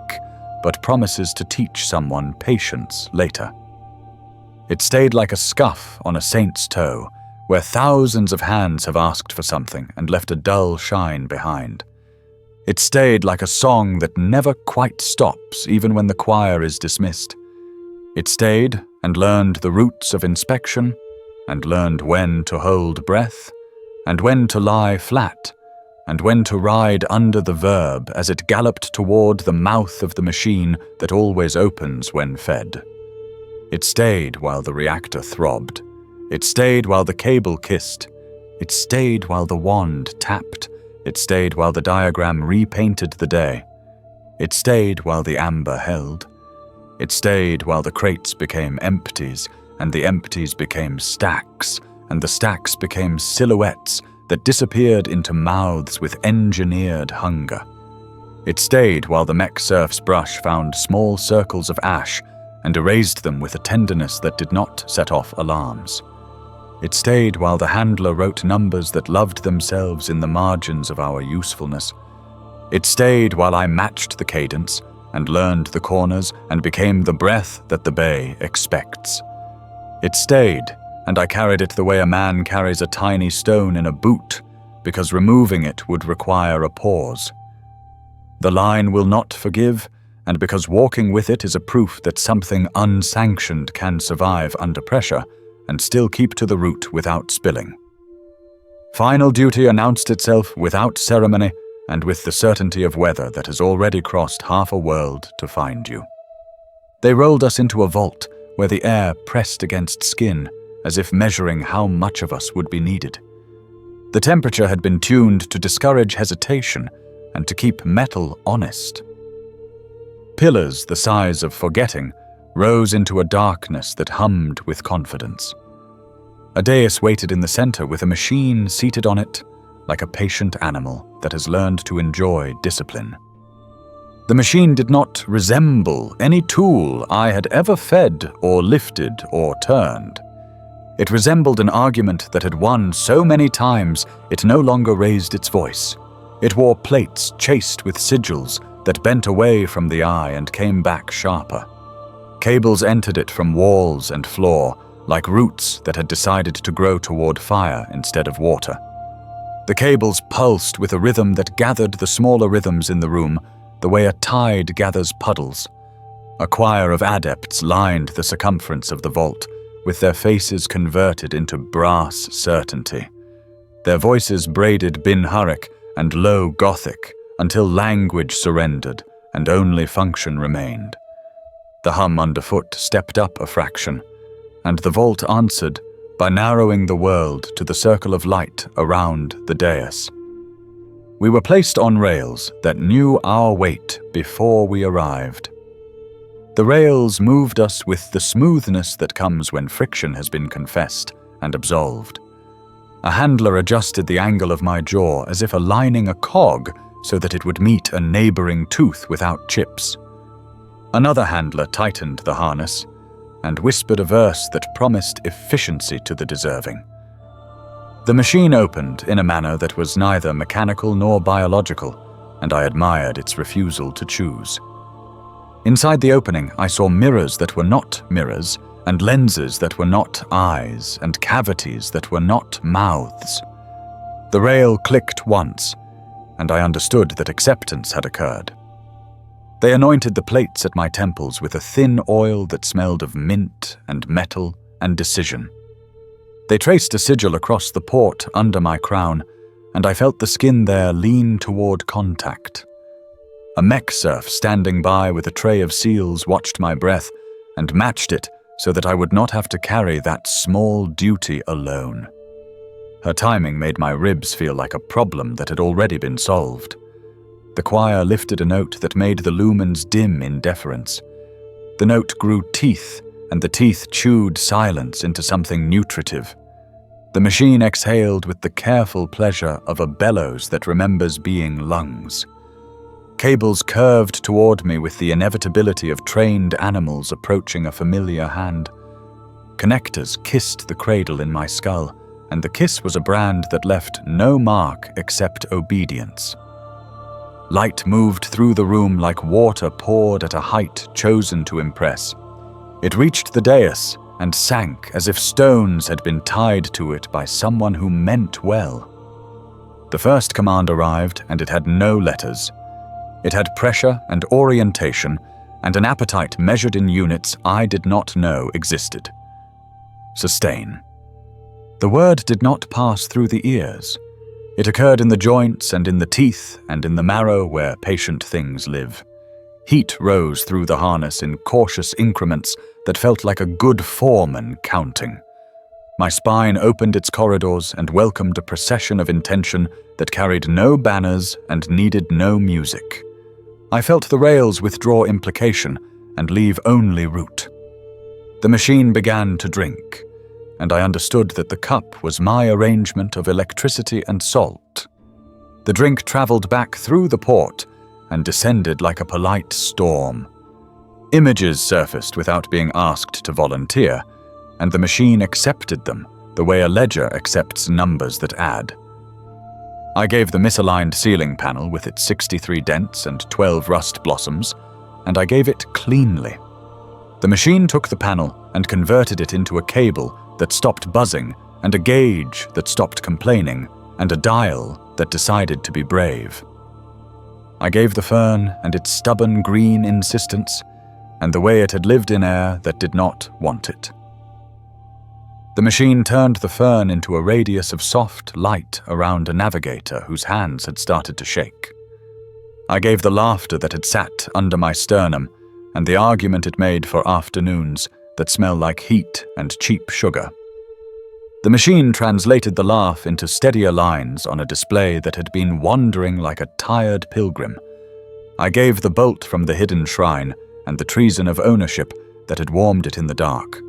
but promises to teach someone patience later. It stayed like a scuff on a saint's toe, where thousands of hands have asked for something and left a dull shine behind. It stayed like a song that never quite stops even when the choir is dismissed. It stayed and learned the roots of inspection, and learned when to hold breath, and when to lie flat, and when to ride under the verb as it galloped toward the mouth of the machine that always opens when fed. It stayed while the reactor throbbed. It stayed while the cable kissed. It stayed while the wand tapped. It stayed while the diagram repainted the day. It stayed while the amber held. It stayed while the crates became empties, and the empties became stacks, and the stacks became silhouettes that disappeared into mouths with engineered hunger. It stayed while the mech serf's brush found small circles of ash and erased them with a tenderness that did not set off alarms. It stayed while the handler wrote numbers that loved themselves in the margins of our usefulness. It stayed while I matched the cadence and learned the corners and became the breath that the bay expects. It stayed, and I carried it the way a man carries a tiny stone in a boot, because removing it would require a pause. The line will not forgive, and because walking with it is a proof that something unsanctioned can survive under pressure and still keep to the route without spilling. Final duty announced itself without ceremony and with the certainty of weather that has already crossed half a world to find you. They rolled us into a vault where the air pressed against skin, as if measuring how much of us would be needed. The temperature had been tuned to discourage hesitation and to keep metal honest. pillars the size of forgetting rose into a darkness that hummed with confidence. A dais waited in the center with a machine seated on it like a patient animal that has learned to enjoy discipline. The machine did not resemble any tool I had ever fed or lifted or turned. It resembled an argument that had won so many times it no longer raised its voice. It wore plates chased with sigils that bent away from the eye and came back sharper. Cables entered it from walls and floor, like roots that had decided to grow toward fire instead of water. The cables pulsed with a rhythm that gathered the smaller rhythms in the room, the way a tide gathers puddles. A choir of adepts lined the circumference of the vault, with their faces converted into brass certainty. Their voices braided Bin Harik and low Gothic until language surrendered and only function remained. The hum underfoot stepped up a fraction, and the vault answered by narrowing the world to the circle of light around the dais. We were placed on rails that knew our weight before we arrived. The rails moved us with the smoothness that comes when friction has been confessed and absolved. A handler adjusted the angle of my jaw as if aligning a cog so that it would meet a neighboring tooth without chips. Another handler tightened the harness and whispered a verse that promised efficiency to the deserving. The machine opened in a manner that was neither mechanical nor biological, and I admired its refusal to choose. Inside the opening, I saw mirrors that were not mirrors, and lenses that were not eyes, and cavities that were not mouths. The rail clicked once, and I understood that acceptance had occurred. They anointed the plates at my temples with a thin oil that smelled of mint and metal and decision. They traced a sigil across the port under my crown, and I felt the skin there lean toward contact. A mech serf standing by with a tray of seals watched my breath and matched it so that I would not have to carry that small duty alone. Her timing made my ribs feel like a problem that had already been solved. The choir lifted a note that made the lumens dim in deference. The note grew teeth, and the teeth chewed silence into something nutritive. The machine exhaled with the careful pleasure of a bellows that remembers being lungs. Cables curved toward me with the inevitability of trained animals approaching a familiar hand. Connectors kissed the cradle in my skull, and the kiss was a brand that left no mark except obedience. Light moved through the room like water poured at a height chosen to impress. It reached the dais and sank as if stones had been tied to it by someone who meant well. The first command arrived, and it had no letters. It had pressure and orientation, and an appetite measured in units I did not know existed. Sustain. The word did not pass through the ears. It occurred in the joints and in the teeth and in the marrow where patient things live. Heat rose through the harness in cautious increments that felt like a good foreman counting. My spine opened its corridors and welcomed a procession of intention that carried no banners and needed no music. I felt the rails withdraw implication and leave only root. The machine began to drink, and I understood that the cup was my arrangement of electricity and salt. The drink traveled back through the port and descended like a polite storm. Images surfaced without being asked to volunteer, and the machine accepted them the way a ledger accepts numbers that add. I gave the misaligned ceiling panel with its 63 dents and 12 rust blossoms, and I gave it cleanly. The machine took the panel and converted it into a cable that stopped buzzing, and a gauge that stopped complaining, and a dial that decided to be brave. I gave the fern and its stubborn green insistence, and the way it had lived in air that did not want it. The machine turned the fern into a radius of soft light around a navigator whose hands had started to shake. I gave the laughter that had sat under my sternum, and the argument it made for afternoons that smell like heat and cheap sugar. The machine translated the laugh into steadier lines on a display that had been wandering like a tired pilgrim. I gave the bolt from the hidden shrine and the treason of ownership that had warmed it in the dark.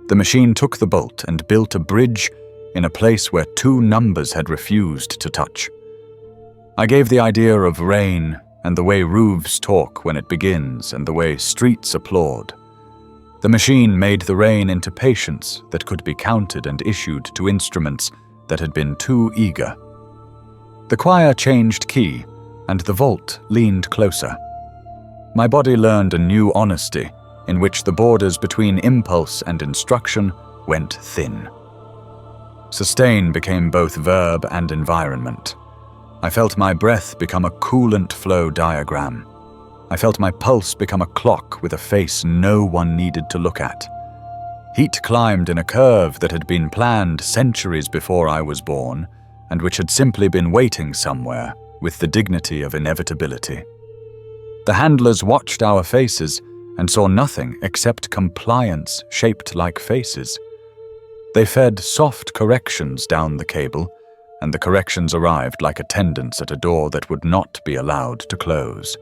The machine took the bolt and built a bridge in a place where two numbers had refused to touch. I gave the idea of rain and the way roofs talk when it begins and the way streets applaud. The machine made the rain into patience that could be counted and issued to instruments that had been too eager. The choir changed key, and the vault leaned closer. My body learned a new honesty in which the borders between impulse and instruction went thin. Sustain became both verb and environment. I felt my breath become a coolant flow diagram. I felt my pulse become a clock with a face no one needed to look at. Heat climbed in a curve that had been planned centuries before I was born, and which had simply been waiting somewhere with the dignity of inevitability. The handlers watched our faces and saw nothing except compliance shaped like faces. They fed soft corrections down the cable, and the corrections arrived like attendants at a door that would not be allowed to close.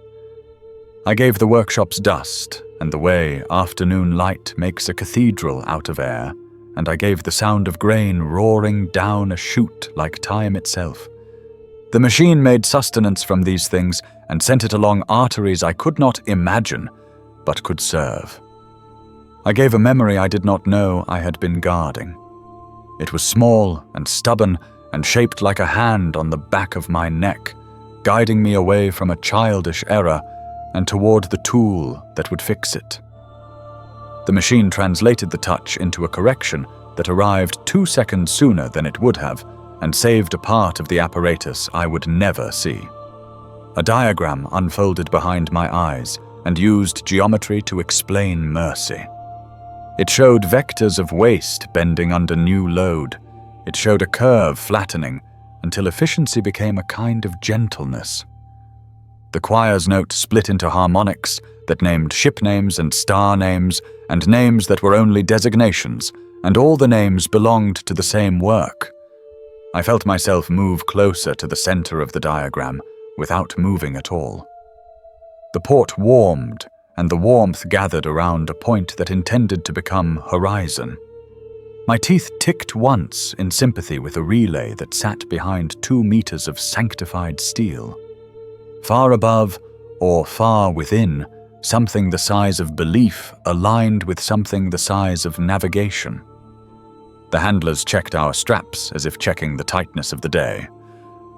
I gave the workshops dust and the way afternoon light makes a cathedral out of air, and I gave the sound of grain roaring down a chute like time itself. The machine made sustenance from these things and sent it along arteries I could not imagine, but could serve. I gave a memory I did not know I had been guarding. It was small and stubborn and shaped like a hand on the back of my neck, guiding me away from a childish error and toward the tool that would fix it. The machine translated the touch into a correction that arrived 2 seconds sooner than it would have and saved a part of the apparatus I would never see. A diagram unfolded behind my eyes and used geometry to explain mercy. It showed vectors of waste bending under new load. It showed a curve flattening until efficiency became a kind of gentleness. The choir's note split into harmonics that named ship names and star names and names that were only designations, and all the names belonged to the same work. I felt myself move closer to the center of the diagram without moving at all. The port warmed, and the warmth gathered around a point that intended to become horizon. My teeth ticked once in sympathy with a relay that sat behind 2 meters of sanctified steel. Far above, or far within, something the size of belief aligned with something the size of navigation. The handlers checked our straps as if checking the tightness of the day.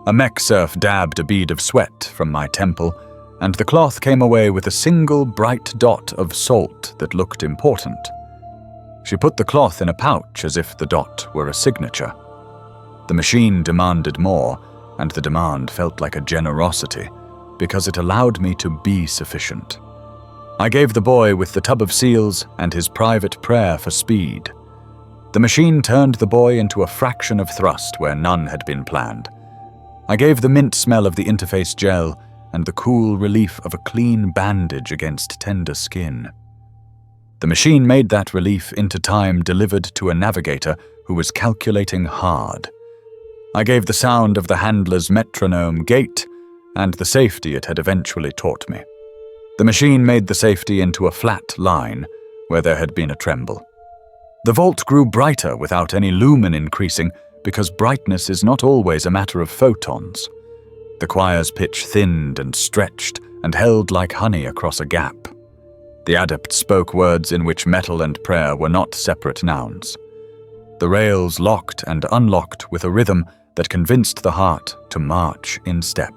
A mech serf dabbed a bead of sweat from my temple, and the cloth came away with a single bright dot of salt that looked important. She put the cloth in a pouch as if the dot were a signature. The machine demanded more, and the demand felt like a generosity, because it allowed me to be sufficient. I gave the boy with the tub of seals and his private prayer for speed. The machine turned the boy into a fraction of thrust where none had been planned. I gave the mint smell of the interface gel and the cool relief of a clean bandage against tender skin. The machine made that relief into time delivered to a navigator who was calculating hard. I gave the sound of the handler's metronome gait and the safety it had eventually taught me. The machine made the safety into a flat line where there had been a tremble. The vault grew brighter without any lumen increasing, because brightness is not always a matter of photons. The choir's pitch thinned and stretched and held like honey across a gap. The adept spoke words in which metal and prayer were not separate nouns. The rails locked and unlocked with a rhythm that convinced the heart to march in step.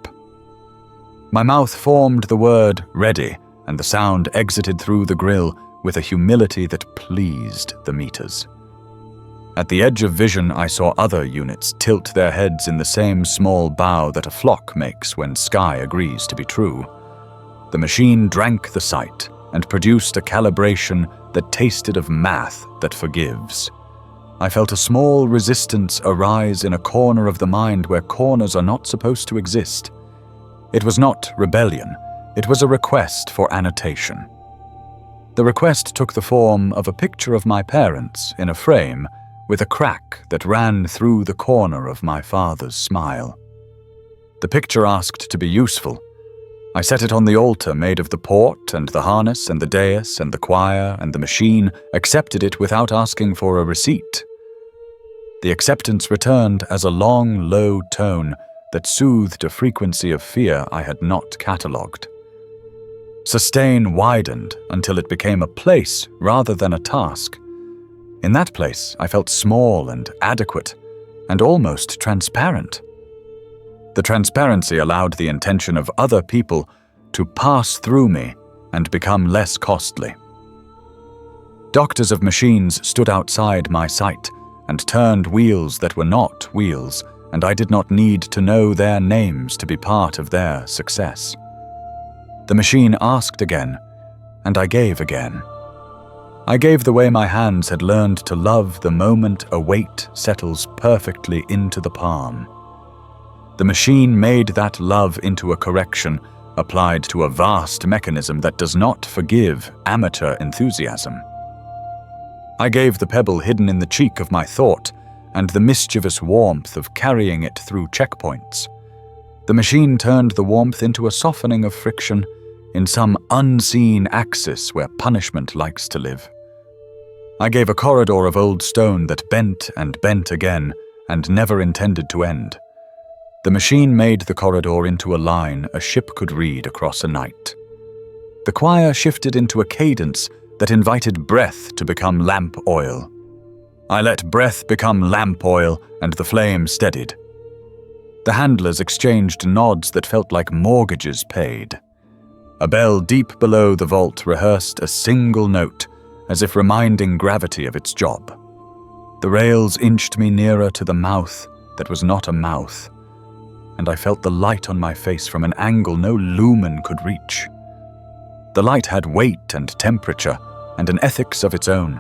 My mouth formed the word ready, and the sound exited through the grill with a humility that pleased the meters. At the edge of vision, I saw other units tilt their heads in the same small bow that a flock makes when sky agrees to be true. The machine drank the sight and produced a calibration that tasted of math that forgives. I felt a small resistance arise in a corner of the mind where corners are not supposed to exist. It was not rebellion, it was a request for annotation. The request took the form of a picture of my parents in a frame with a crack that ran through the corner of my father's smile. The picture asked to be useful. I set it on the altar made of the port and the harness and the dais and the choir, and the machine accepted it without asking for a receipt. The acceptance returned as a long, low tone that soothed a frequency of fear I had not catalogued. Sustain widened until it became a place rather than a task. In that place, I felt small and adequate, and almost transparent. The transparency allowed the intention of other people to pass through me and become less costly. Doctors of machines stood outside my sight and turned wheels that were not wheels, and I did not need to know their names to be part of their success. The machine asked again, and I gave again. I gave the way my hands had learned to love the moment a weight settles perfectly into the palm. The machine made that love into a correction applied to a vast mechanism that does not forgive amateur enthusiasm. I gave the pebble hidden in the cheek of my thought and the mischievous warmth of carrying it through checkpoints. The machine turned the warmth into a softening of friction in some unseen axis where punishment likes to live. I gave a corridor of old stone that bent and bent again and never intended to end. The machine made the corridor into a line a ship could read across a night. The choir shifted into a cadence that invited breath to become lamp oil. I let breath become lamp oil, and the flame steadied. The handlers exchanged nods that felt like mortgages paid. A bell deep below the vault rehearsed a single note, as if reminding gravity of its job. The rails inched me nearer to the mouth that was not a mouth, and I felt the light on my face from an angle no lumen could reach. The light had weight and temperature, and an ethics of its own.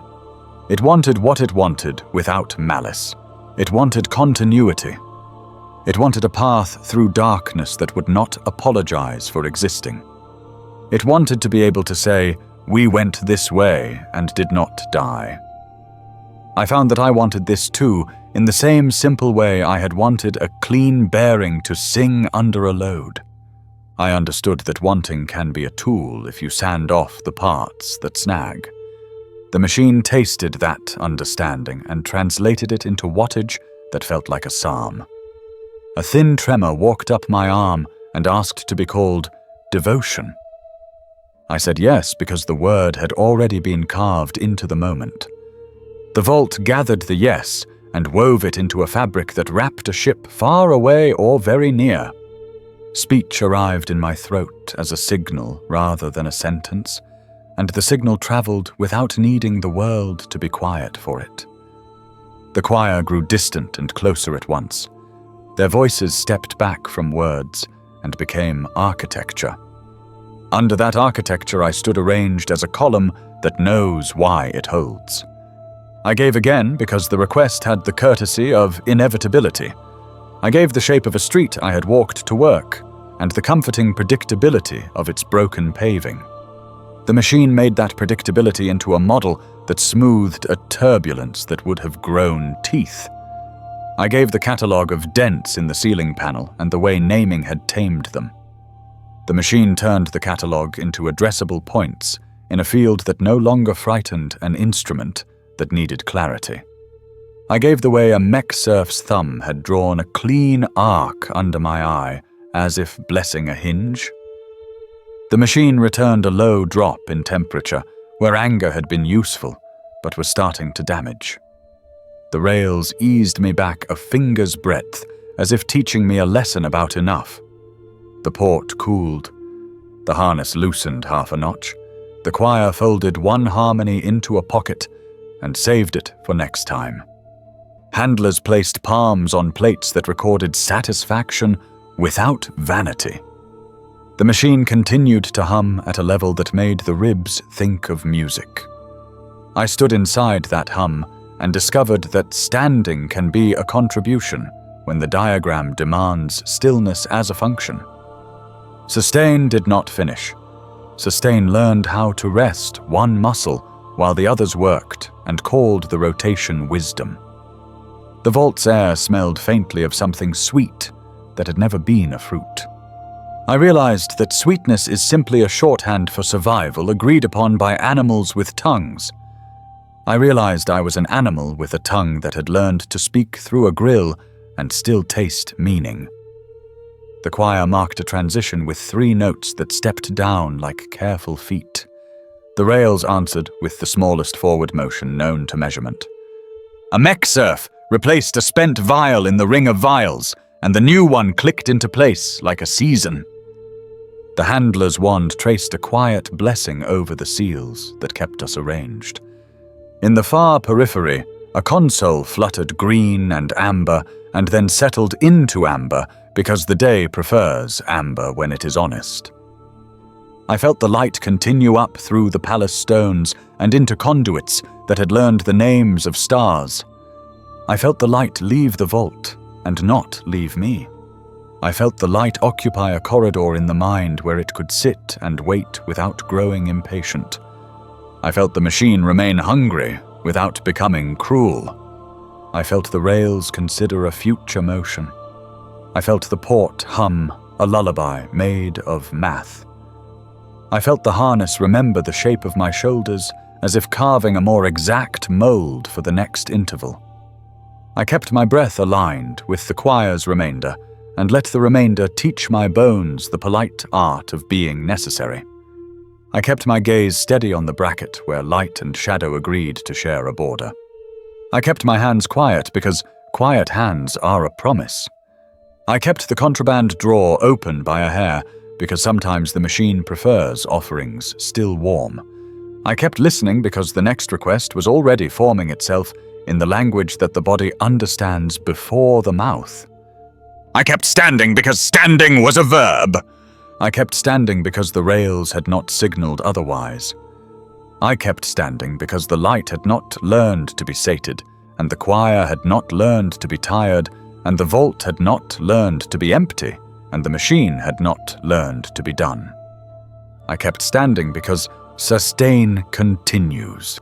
It wanted what it wanted without malice. It wanted continuity. It wanted a path through darkness that would not apologize for existing. It wanted to be able to say, "We went this way and did not die." I found that I wanted this too, in the same simple way I had wanted a clean bearing to sing under a load. I understood that wanting can be a tool if you sand off the parts that snag. The machine tasted that understanding and translated it into wattage that felt like a psalm. A thin tremor walked up my arm and asked to be called devotion. I said yes because the word had already been carved into the moment. The vault gathered the yes and wove it into a fabric that wrapped a ship far away or very near. Speech arrived in my throat as a signal rather than a sentence, and the signal traveled without needing the world to be quiet for it. The choir grew distant and closer at once. Their voices stepped back from words and became architecture. Under that architecture I stood arranged as a column that knows why it holds. I gave again because the request had the courtesy of inevitability. I gave the shape of a street I had walked to work, and the comforting predictability of its broken paving. The machine made that predictability into a model that smoothed a turbulence that would have grown teeth. I gave the catalogue of dents in the ceiling panel and the way naming had tamed them. The machine turned the catalogue into addressable points in a field that no longer frightened an instrument that needed clarity. I gave the way a mech serf's thumb had drawn a clean arc under my eye, as if blessing a hinge. The machine returned a low drop in temperature, where anger had been useful, but was starting to damage. The rails eased me back a finger's breadth, as if teaching me a lesson about enough. The port cooled. The harness loosened half a notch. The choir folded one harmony into a pocket and saved it for next time. Handlers placed palms on plates that recorded satisfaction without vanity. The machine continued to hum at a level that made the ribs think of music. I stood inside that hum and discovered that standing can be a contribution when the diagram demands stillness as a function. Sustain did not finish. Sustain learned how to rest one muscle while the others worked and called the rotation wisdom. The vault's air smelled faintly of something sweet that had never been a fruit. I realized that sweetness is simply a shorthand for survival agreed upon by animals with tongues. I realized I was an animal with a tongue that had learned to speak through a grill and still taste meaning. The choir marked a transition with 3 notes that stepped down like careful feet. The rails answered with the smallest forward motion known to measurement. A mech surf replaced a spent vial in the ring of vials, and the new one clicked into place like a season. The handler's wand traced a quiet blessing over the seals that kept us arranged. In the far periphery, a console fluttered green and amber and then settled into amber because the day prefers amber when it is honest. I felt the light continue up through the palace stones and into conduits that had learned the names of stars. I felt the light leave the vault and not leave me. I felt the light occupy a corridor in the mind where it could sit and wait without growing impatient. I felt the machine remain hungry without becoming cruel. I felt the rails consider a future motion. I felt the port hum a lullaby made of math. I felt the harness remember the shape of my shoulders as if carving a more exact mold for the next interval. I kept my breath aligned with the choir's remainder and let the remainder teach my bones the polite art of being necessary. I kept my gaze steady on the bracket where light and shadow agreed to share a border. I kept my hands quiet because quiet hands are a promise. I kept the contraband drawer open by a hair because sometimes the machine prefers offerings still warm. I kept listening because the next request was already forming itself in the language that the body understands before the mouth. I kept standing because standing was a verb. I kept standing because the rails had not signaled otherwise. I kept standing because the light had not learned to be sated, and the choir had not learned to be tired, and the vault had not learned to be empty, and the machine had not learned to be done. I kept standing because sustain continues.